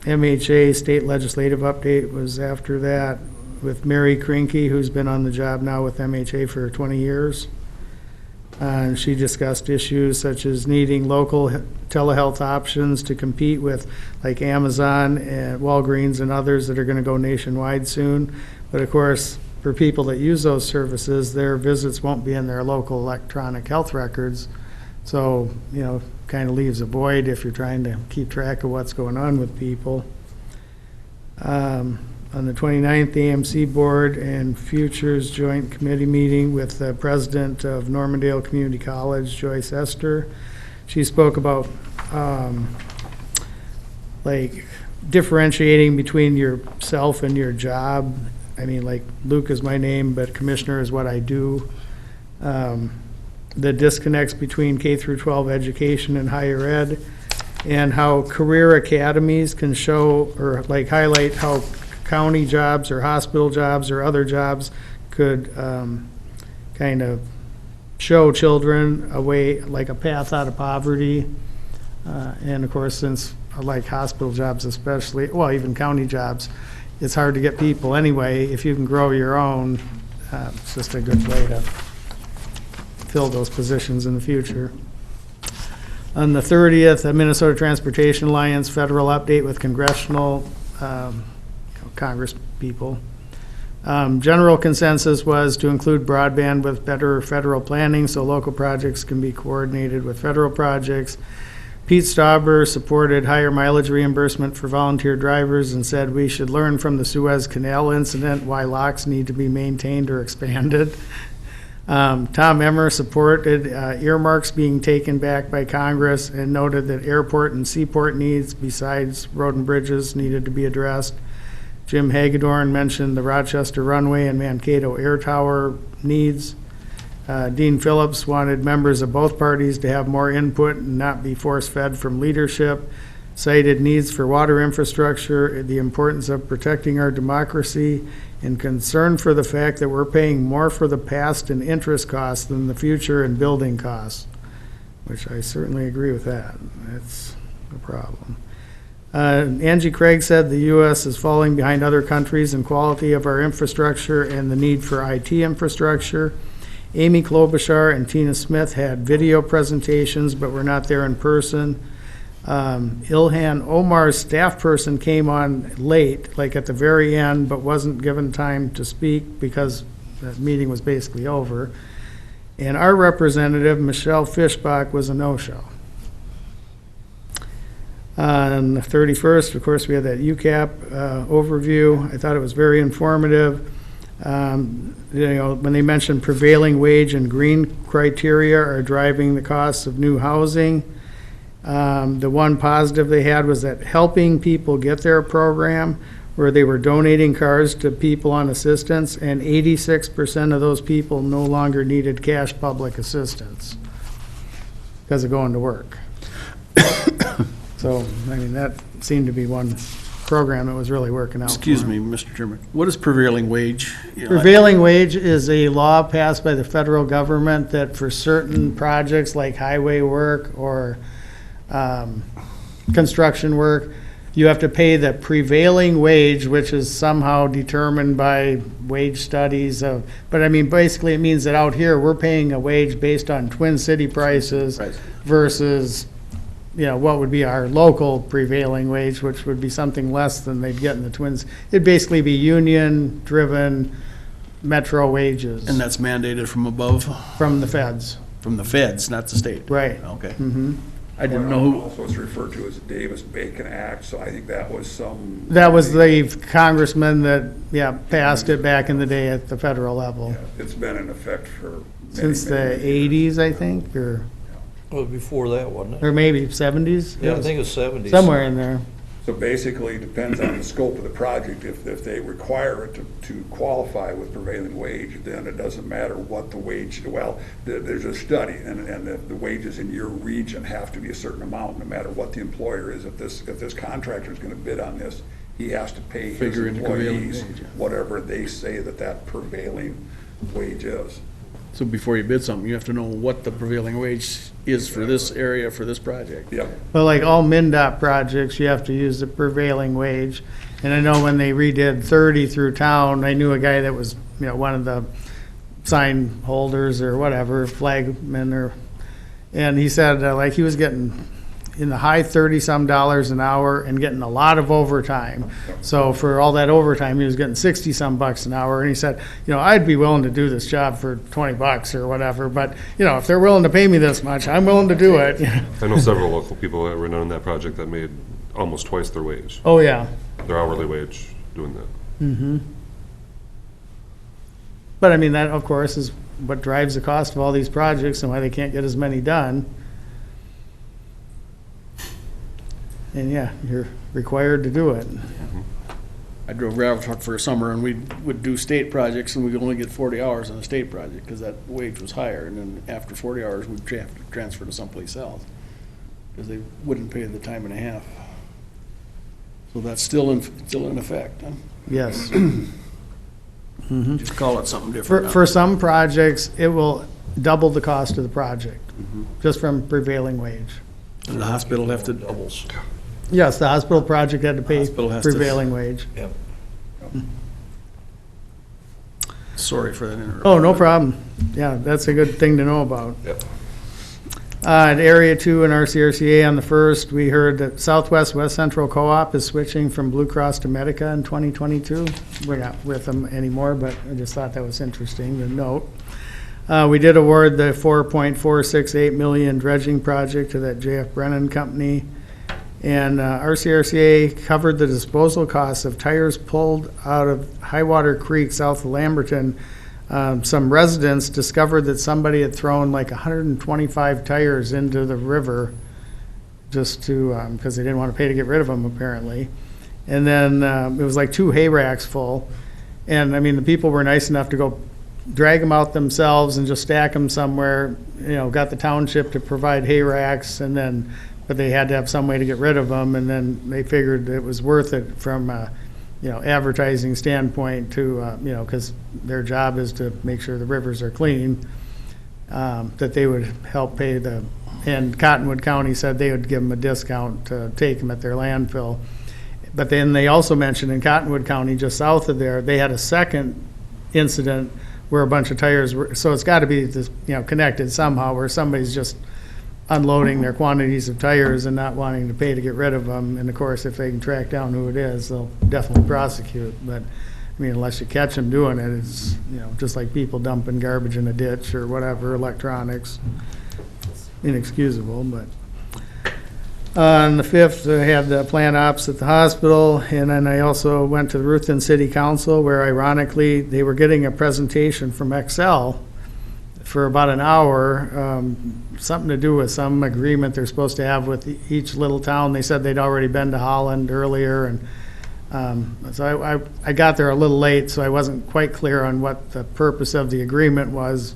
MHA state legislative update was after that with Mary Krinke, who's been on the job now with MHA for 20 years. And she discussed issues such as needing local telehealth options to compete with like Amazon and Walgreens and others that are going to go nationwide soon. But of course, for people that use those services, their visits won't be in their local electronic health records. So, kind of leaves a void if you're trying to keep track of what's going on with people. On the 29th, the AMC Board and Futures Joint Committee meeting with the president of Normandale Community College, Joyce Esther. She spoke about differentiating between yourself and your job. I mean, like Luke is my name, but commissioner is what I do. The disconnects between K through 12 education and higher ed, and how career academies can show or highlight how county jobs or hospital jobs or other jobs could kind of show children a way, like a path out of poverty. And of course, since hospital jobs especially, well, even county jobs, it's hard to get people anyway. If you can grow your own, it's just a good way to fill those positions in the future. On the 30th, the Minnesota Transportation Alliance federal update with congressional Congress people. General consensus was to include broadband with better federal planning so local projects can be coordinated with federal projects. Pete Stauber supported higher mileage reimbursement for volunteer drivers and said we should learn from the Suez Canal incident why locks need to be maintained or expanded. Tom Emmer supported earmarks being taken back by Congress and noted that airport and seaport needs besides road and bridges needed to be addressed. Jim Hagedorn mentioned the Rochester runway and Mankato air tower needs. Dean Phillips wanted members of both parties to have more input and not be force-fed from leadership, cited needs for water infrastructure, the importance of protecting our democracy, and concern for the fact that we're paying more for the past in interest costs than the future in building costs, which I certainly agree with that. That's a problem. Angie Craig said the U.S. is falling behind other countries in quality of our infrastructure and the need for IT infrastructure. Amy Klobuchar and Tina Smith had video presentations, but were not there in person. Ilhan Omar's staff person came on late, at the very end, but wasn't given time to speak because the meeting was basically over. And our representative, Michelle Fishbach, was a no-show. On the 31st, of course, we had that UCAP overview. I thought it was very informative. When they mentioned prevailing wage and green criteria are driving the costs of new housing. The one positive they had was that helping people get their program, where they were donating cars to people on assistance, and 86% of those people no longer needed cash public assistance because of going to work. So, I mean, that seemed to be one program that was really working out. Excuse for 'em. me, Mr. Chairman. What is prevailing wage? You know, Prevailing wage is a law passed by the federal government that for certain projects like highway work or construction work, you have to pay the prevailing wage, which is somehow determined by wage studies of, but I mean, basically it means that out here, we're paying a wage based on Twin City prices Right. versus, what would be our local prevailing wage, which would be something less than they'd get in the Twins. It'd basically be union-driven metro wages And that's mandated from above, from the feds. from the feds, not the state? Right. Okay. Mm-hmm. I didn't know who, Also, it's referred to as the Davis-Bacon Act, so I think that was some. That was the congressman that, passed it back in the day at the federal level. It's been in effect for many, Since the many years. 80s, I think, or Well, before that, wasn't it? maybe 70s? Yeah, I think it was 70s. Somewhere in there. So basically, it depends on the scope of the project. If they require it to qualify with prevailing wage, then it doesn't matter what the wage, well, there's a study, and the wages in your region have to be a certain amount, no matter what the employer is. If this contractor is gonna bid on this, he has to pay his Figure in the prevailing employees wage, yeah. whatever they say that prevailing wage is. so before you bid something, you have to know what the prevailing wage is for this area, for this project. Yep. But like all MnDOT projects, you have to use the prevailing wage. And I know when they redid 30 through town, I knew a guy that was, one of the sign holders or whatever, flagman and he said, like, he was getting in the high 30-some dollars an hour and getting a lot of overtime. So for all that overtime, he was getting 60-some bucks an hour. And he said, I'd be willing to do this job for 20 bucks or whatever, but, if they're willing to pay me this much, I'm willing to do it. I know several local people that were on that project that made almost twice their wage, Oh, yeah. their hourly wage, doing that. But I mean, that, of course, is what drives the cost of all these projects and why they can't get as many done. And yeah, you're required to do it. I drove gravel truck for a summer and we would do state projects and we could only get 40 hours on a state project because that wage was higher. And then after 40 hours, we'd have to transfer to someplace else because they wouldn't pay the time and a half. So that's still in effect, huh? Yes. Just call it something different now. For some projects, it will double the cost of the project, just from prevailing wage. And the hospital have to, Doubles. Yes, the hospital project had to pay Hospital has to- prevailing wage. Yep. sorry for that interruption. Oh, no problem. Yeah, that's a good thing to know about. Yep. At Area 2 and RCRCA on the 1st, we heard that Southwest West Central Co-op is switching from Blue Cross to Medica in 2022. We're not with them anymore, but I just thought that was interesting to note. We did award the $4.468 million dredging project to that J.F. Brennan company. And RCRCA covered the disposal costs of tires pulled out of High Water Creek south of Lamberton. Some residents discovered that somebody had thrown like 125 tires into the river just to, because they didn't want to pay to get rid of them apparently. And then it was like 2 hay racks full. And I mean, the people were nice enough to go drag them out themselves and just stack them somewhere, got the township to provide hay racks and then, but they had to have some way to get rid of them. And then they figured it was worth it from advertising standpoint to, because their job is to make sure the rivers are clean, that they would help pay and Cottonwood County said they would give them a discount to take them at their landfill. But then they also mentioned in Cottonwood County, just south of there, they had a second incident where a bunch of tires were, so it's got to be, connected somehow, where somebody's just unloading their quantities of tires and not wanting to pay to get rid of them. And of course, if they can track down who it is, they'll definitely prosecute. But, I mean, unless you catch them doing it, it's, just like people dumping garbage in a ditch or whatever, electronics. It's inexcusable, but. On the 5th, I had the plant ops at the hospital, and then I also went to the Ruthven City Council, where ironically, they were getting a presentation from Excel for about an hour, something to do with some agreement they're supposed to have with each little town. They said they'd already been to Holland earlier, and so I got there a little late, so I wasn't quite clear on what the purpose of the agreement was.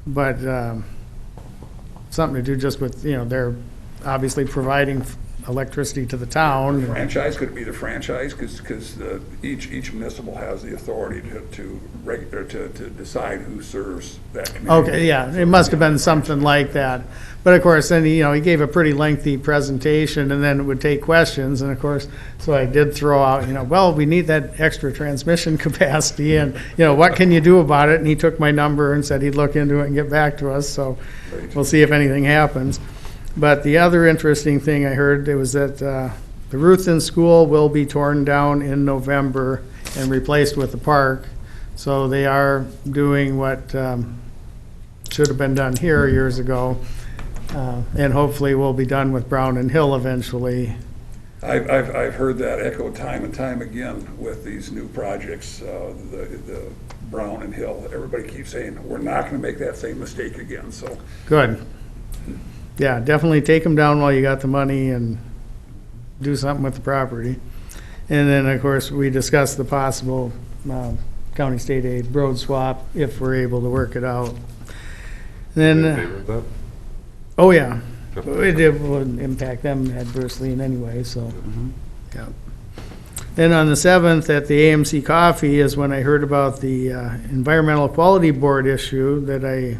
But something to do just with, their obviously providing electricity to the town. Franchise, could it be the franchise? Because each municipal has the authority to decide who serves that community. Okay, yeah, it must have been something like that. But of course, then, he gave a pretty lengthy presentation, and then it would take questions, and of course, so I did throw out, well, we need that extra transmission capacity, and, what can you do about it? And he took my number and said he'd look into it and get back to us, so we'll see if anything happens. But the other interesting thing I heard, it was that the Ruthven School will be torn down in November and replaced with the park. So they are doing what should have been done here years ago, and hopefully will be done with Brown and Hill eventually. I've heard that echoed time and time again with these new projects, the Brown and Hill. Everybody keeps saying, we're not going to make that same mistake again, so. Good. Yeah, definitely take them down while you got the money and do something with the property. And then, of course, we discussed the possible county state aid road swap if we're able to work it out. Then, In favor of that? oh yeah, it wouldn't impact them adversely in any way, so, yeah. Then on the 7th at the AMC Coffee is when I heard about the Environmental Quality Board issue that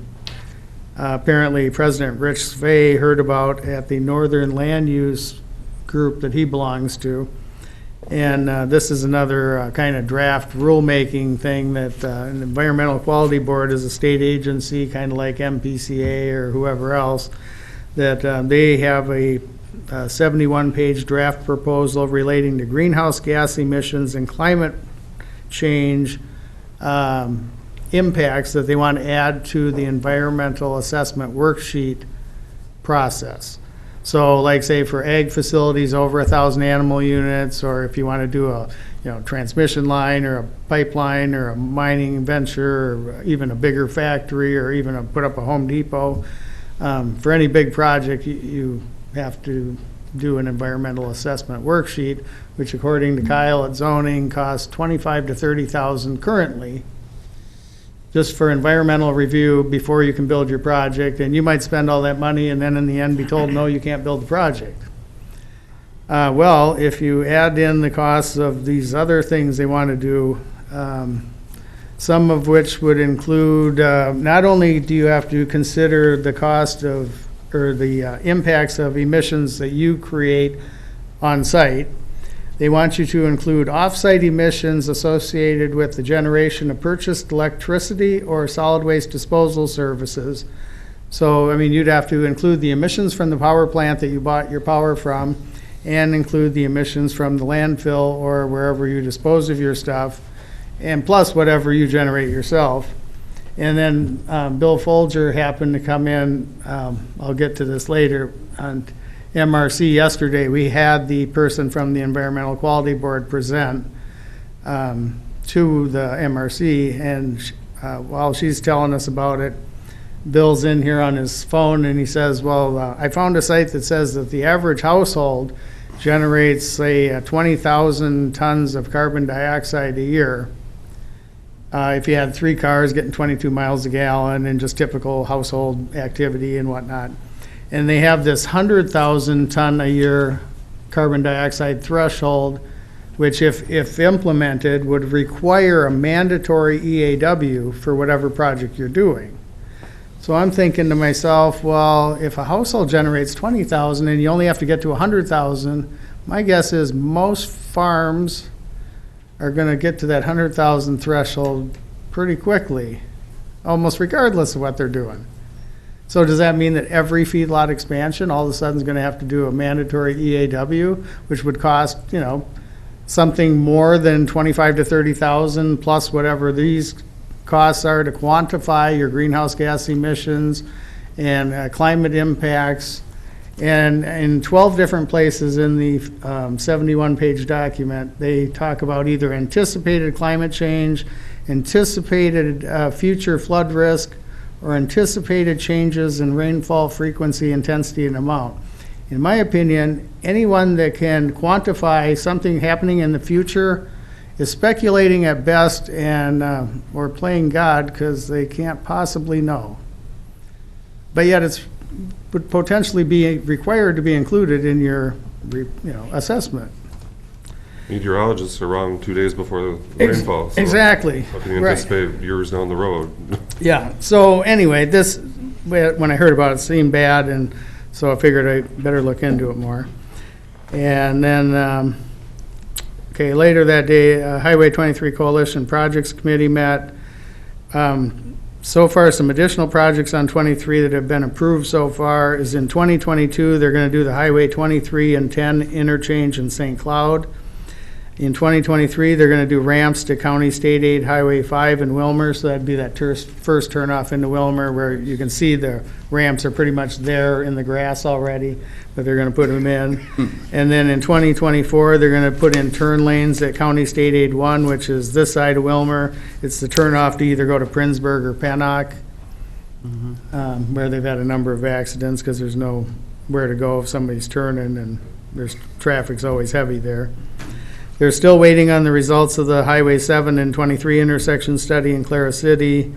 apparently President Rich Svay heard about at the Northern Land Use group that he belongs to. And this is another kind of draft rulemaking thing that an Environmental Quality Board is a state agency, kind of like MPCA or whoever else, that they have a 71-page draft proposal relating to greenhouse gas emissions and climate change impacts that they want to add to the environmental assessment worksheet process. So like say for ag facilities over 1,000 animal units, or if you want to do a transmission line or a pipeline or a mining venture or even a bigger factory or even put up a Home Depot, for any big project you have to do an environmental assessment worksheet, which according to Kyle at zoning costs $25,000 to $30,000 currently, just for environmental review before you can build your project, and you might spend all that money and then in the end be told, no, you can't build the project. Well, if you add in the costs of these other things they want to do, some of which would include, not only do you have to consider the cost of, or the impacts of emissions that you create on site, they want you to include off-site emissions associated with the generation of purchased electricity or solid waste disposal services. So, I mean, you'd have to include the emissions from the power plant that you bought your power from, and include the emissions from the landfill or wherever you dispose of your stuff, and plus whatever you generate yourself. And then Bill Folger happened to come in, I'll get to this later, on MRC yesterday. We had the person from the Environmental Quality Board present to the MRC, and while she's telling us about it, Bill's in here on his phone and he says, well, I found a site that says that the average household generates, say, 20,000 tons of carbon dioxide a year. If you had 3 cars getting 22 miles a gallon and just typical household activity and whatnot. And they have this 100,000 ton a year carbon dioxide threshold, which if implemented would require a mandatory EAW for whatever project you're doing. So I'm thinking to myself, well, if a household generates 20,000 and you only have to get to 100,000, my guess is most farms are going to get to that 100,000 threshold pretty quickly, almost regardless of what they're doing. So does that mean that every feedlot expansion all of a sudden is going to have to do a mandatory EAW, which would cost, something more than 25 to 30,000 plus whatever these costs are to quantify your greenhouse gas emissions and climate impacts? And in 12 different places in the 71-page document, they talk about either anticipated climate change, anticipated future flood risk, or anticipated changes in rainfall frequency, intensity, and amount. In my opinion, anyone that can quantify something happening in the future is speculating at best and or playing God, because they can't possibly know. But yet it's would potentially be required to be included in your, assessment. Meteorologists are wrong 2 days before the rainfall. So Exactly. how can you Right. anticipate years down the road? Yeah, so anyway, this, when I heard about it, seemed bad, and so I figured I better look into it more. And then, okay, later that day, Highway 23 Coalition Projects Committee met. So far, some additional projects on 23 that have been approved so far is in 2022, they're gonna do the Highway 23 and 10 interchange in St. Cloud. In 2023, they're going to do ramps to County State Aid Highway 5 in Wilmer, so that'd be that first turnoff into Wilmer, where you can see the ramps are pretty much there in the grass already, but they're going to put them in. And then in 2024, they're going to put in turn lanes at County State Aid 1, which is this side of Wilmer. It's the turnoff to either go to Prinsburg or Pennock, where they've had a number of accidents because there's nowhere to go if somebody's turning, and traffic's always heavy there. They're still waiting on the results of the Highway 7 and 23 intersection study in Clara City,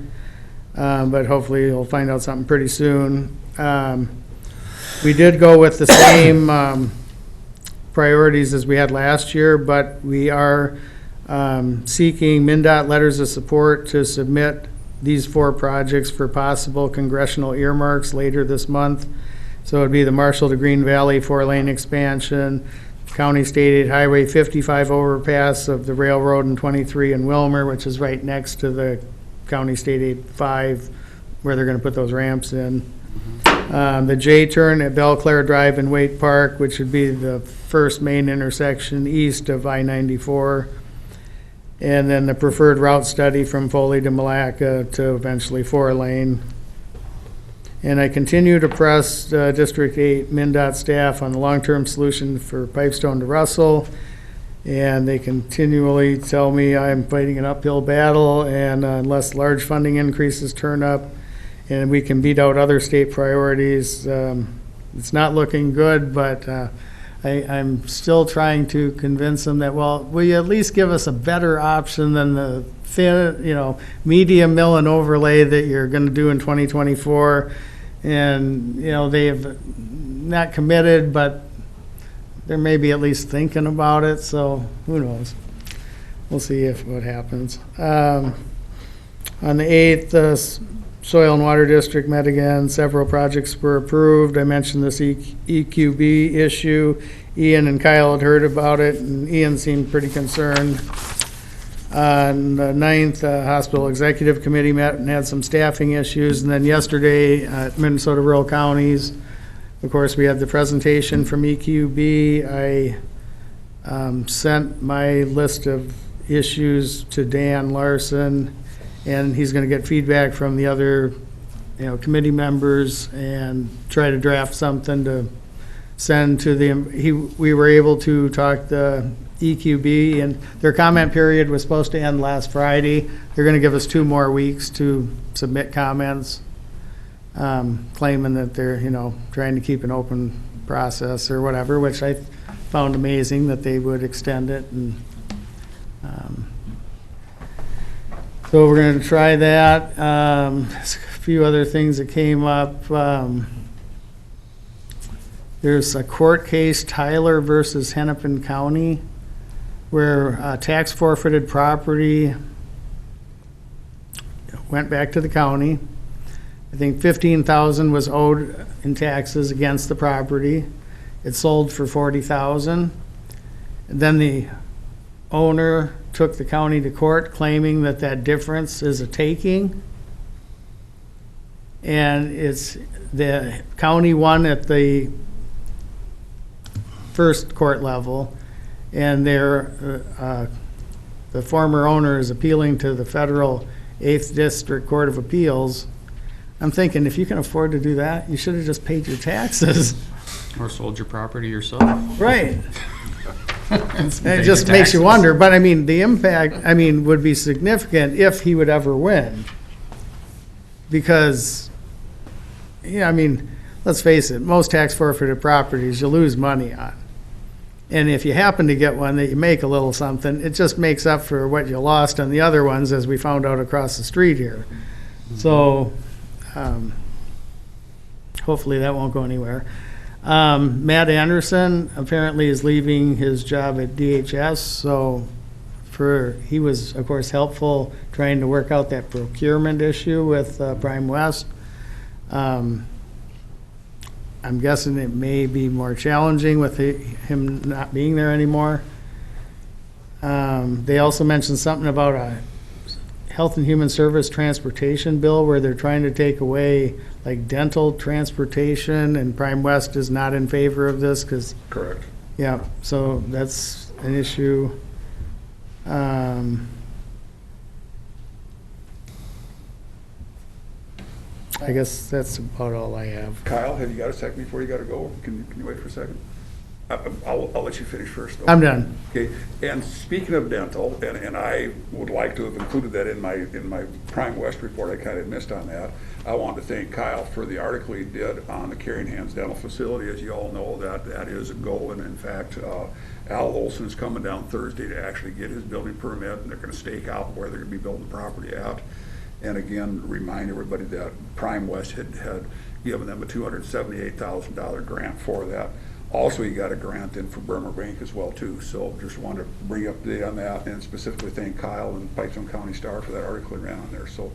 but hopefully we'll find out something pretty soon. We did go with the same priorities as we had last year, but we are seeking MnDOT letters of support to submit these 4 projects for possible congressional earmarks later this month. So it'd be the Marshall to Green Valley 4-lane expansion, County State Aid Highway 55 overpass of the railroad in 23 in Wilmer, which is right next to the County State Aid 5, where they're gonna put those ramps in. The J-turn at Belle Claire Drive in Waite Park, which would be the first main intersection east of I-94. And then the preferred route study from Foley to Malacca to eventually 4-lane. And I continue to press District 8 MnDOT staff on the long-term solution for Pipestone to Russell. And they continually tell me I'm fighting an uphill battle, and unless large funding increases turn up and we can beat out other state priorities, it's not looking good, but I'm still trying to convince them that, well, will you at least give us a better option than the thin, medium mill and overlay that you're gonna do in 2024? And, they have not committed, but they're maybe at least thinking about it, so who knows? We'll see what happens. On the 8th, the Soil and Water District met again. Several projects were approved. I mentioned this EQB issue. Ian and Kyle had heard about it, and Ian seemed pretty concerned. On the 9th, Hospital Executive Committee met and had some staffing issues. And then yesterday, at Minnesota Rural Counties, of course, we had the presentation from EQB. I sent my list of issues to Dan Larson, and he's going to get feedback from the other, committee members and try to draft something to send to we were able to talk the EQB, and their comment period was supposed to end last Friday. They're going to give us 2 more weeks to submit comments, claiming that they're, trying to keep an open process or whatever, which I found amazing that they would extend it. And so we're going to try that. A few other things that came up. There's a court case, Tyler versus Hennepin County, where tax forfeited property went back to the county. I think $15,000 was owed in taxes against the property. It sold for $40,000. Then the owner took the county to court claiming that that difference is a taking. And it's the county won at the first court level, and the former owner is appealing to the federal 8th District Court of Appeals. I'm thinking, if you can afford to do that, you should have just paid your taxes. Or sold your property yourself. Right. It just makes you wonder, but the impact, would be significant if he would ever win. Because, let's face it, most tax forfeited properties you lose money on. And if you happen to get one that you make a little something, it just makes up for what you lost on the other ones, as we found out across the street here. So, hopefully that won't go anywhere. Matt Anderson apparently is leaving his job at DHS, so he was, of course, helpful trying to work out that procurement issue with Prime West. I'm guessing it may be more challenging with him not being there anymore. They also mentioned something about a Health and Human Service transportation bill where they're trying to take away like dental transportation, and Prime West is not in favor of this because, Correct. yeah, so that's an issue. I guess that's about all I have. Kyle, have you got a second before you gotta go? Can you wait for a second? I'll let you finish first, though. I'm done. Okay, and speaking of dental, and I would like to have included that in my Prime West report, I kind of missed on that. I want to thank Kyle for the article he did on the Caring Hands Dental Facility. As you all know, that is a go, and in fact, Al Olson is coming down Thursday to actually get his building permit, and they're gonna stake out where they're gonna be building the property at. And again, remind everybody that Prime West had given them a $278,000 grant for that. Also, he got a grant in for Bremer Bank as well, too. So just wanted to bring up the on that and specifically thank Kyle and Pipestone County Star for that article he ran on there. So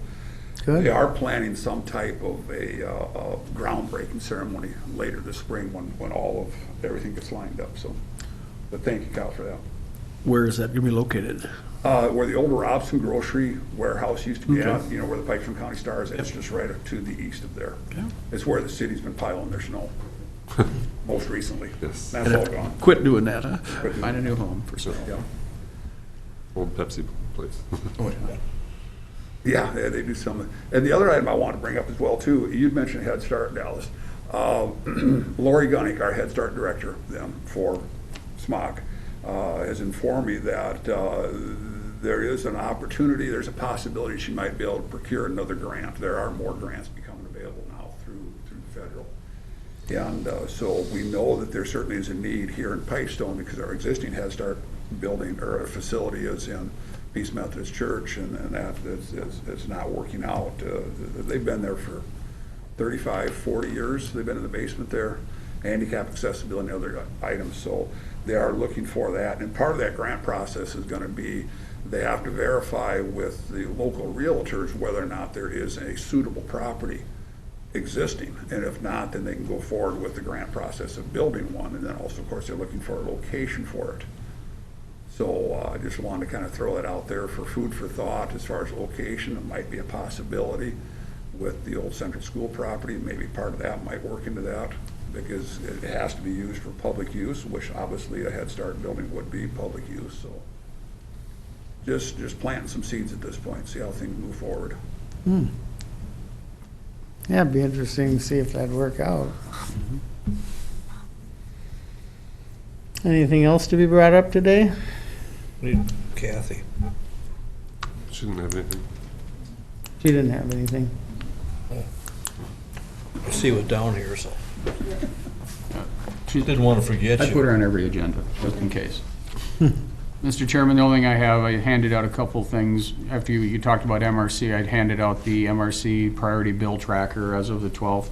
Good. they are planning some type of a groundbreaking ceremony later this spring when all of everything gets lined up. So, but thank you, Kyle, for that. Where is that gonna be located? Where the old Robson Grocery Warehouse used to be Okay. at, where the Pipestone County Star is, it's just right to the east of there. Okay. It's where the city's been piling their snow, most recently. Yes. That's all gone. Quit doing that, huh? Find a new home for sale. Yeah. Old Pepsi place. Yeah, they do some. And the other item I want to bring up as well, too, you'd mentioned Head Start, Dallas. Lori Gunnick, our Head Start director then for SMOC, has informed me that there is an opportunity, there's a possibility she might be able to procure another grant. There are more grants becoming available now through federal. And so we know that there certainly is a need here in Pipestone because our existing Head Start building or facility is in Peace Methodist Church, and that is not working out. They've been there for 35, 40 years. They've been in the basement there, handicap accessibility and other items. So they are looking for that. And part of that grant process is going to be they have to verify with the local realtors whether or not there is a suitable property existing. And if not, then they can go forward with the grant process of building one. And then also, of course, they're looking for a location for it. So I just wanted to kind of throw that out there for food for thought as far as location. It might be a possibility with the old Central School property. Maybe part of that might work into that because it has to be used for public use, which obviously a Head Start building would be public use. So just planting some seeds at this point, see how things move forward. Yeah, it'd be interesting to see if that'd work out. Anything else to be brought up today? Need Kathy. Shouldn't have anything. She didn't have anything. I see what's down here, so She didn't want to forget I you. put her on every agenda, just in case. Mr. Chairman, the only thing I have, I handed out a couple things. After you talked about MRC, I'd handed out the MRC priority bill tracker as of the 12th,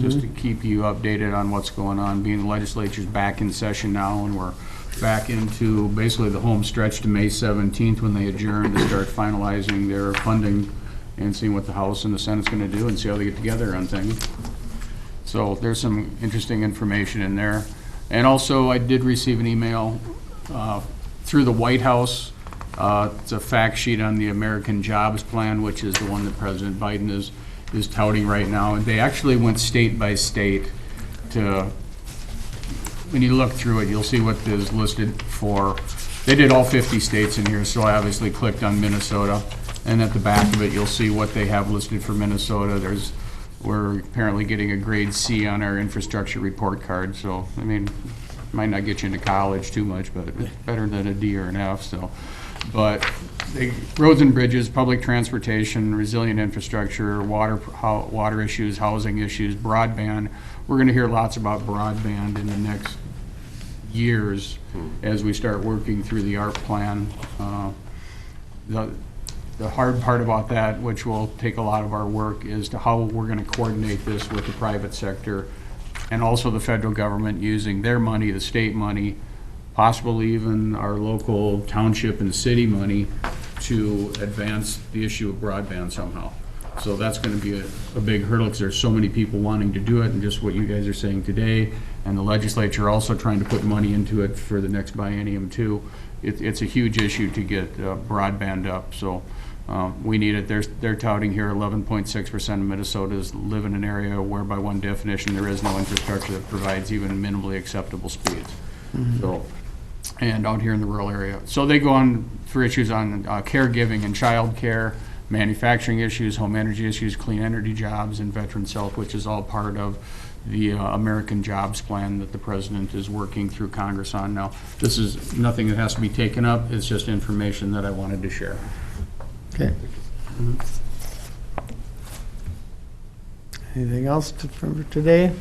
just to keep you updated on what's going on, being the legislature's back in session now, and we're back into basically the home stretch to May 17th when they adjourn to start finalizing their funding and seeing what the House and the Senate's going to do and see how they get together on things. So there's some interesting information in there. And also, I did receive an email through the White House. It's a fact sheet on the American Jobs Plan, which is the one that President Biden is touting right now. And they actually went state by state to, when you look through it, you'll see what is listed for. They did all 50 states in here, so I obviously clicked on Minnesota. And at the back of it, you'll see what they have listed for Minnesota. We're apparently getting a grade C on our infrastructure report card, so, I mean, might not get you into college too much, but it's better than a D or an F, so. But roads and bridges, public transportation, resilient infrastructure, water issues, housing issues, broadband. We're gonna hear lots about broadband in the next years as we start working through the ARP plan. the hard part about that, which will take a lot of our work, is to how we're gonna coordinate this with the private sector and also the federal government using their money, the state money, possibly even our local township and city money to advance the issue of broadband somehow. So that's gonna be a big hurdle, because there's so many people wanting to do it, and just what you guys are saying today, and the legislature also trying to put money into it for the next biennium too. It's a huge issue to get broadband up, so we need it. They're touting here 11.6% of Minnesotans live in an area where by one definition there is no infrastructure that provides even minimally acceptable speeds. So, and out here in the rural area. So they go on for issues on caregiving and childcare, manufacturing issues, home energy issues, clean energy jobs, and veterans health, which is all part of the American Jobs Plan that the president is working through Congress on now. This is nothing that has to be taken up, it's just information that I wanted to share. Okay. Anything else for today?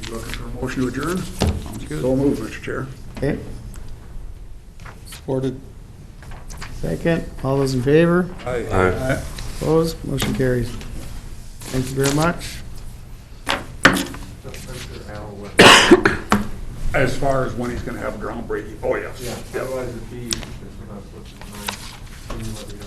You looking for a motion to adjourn? Sounds good. So moved, Mr. Chair. Okay, Supported. second. All those in favor? Aye. Opposed? Motion carries. Thank you very much. As far as when he's gonna have a groundbreaking, oh, yes. Otherwise it'd be, if we're not supposed to mind,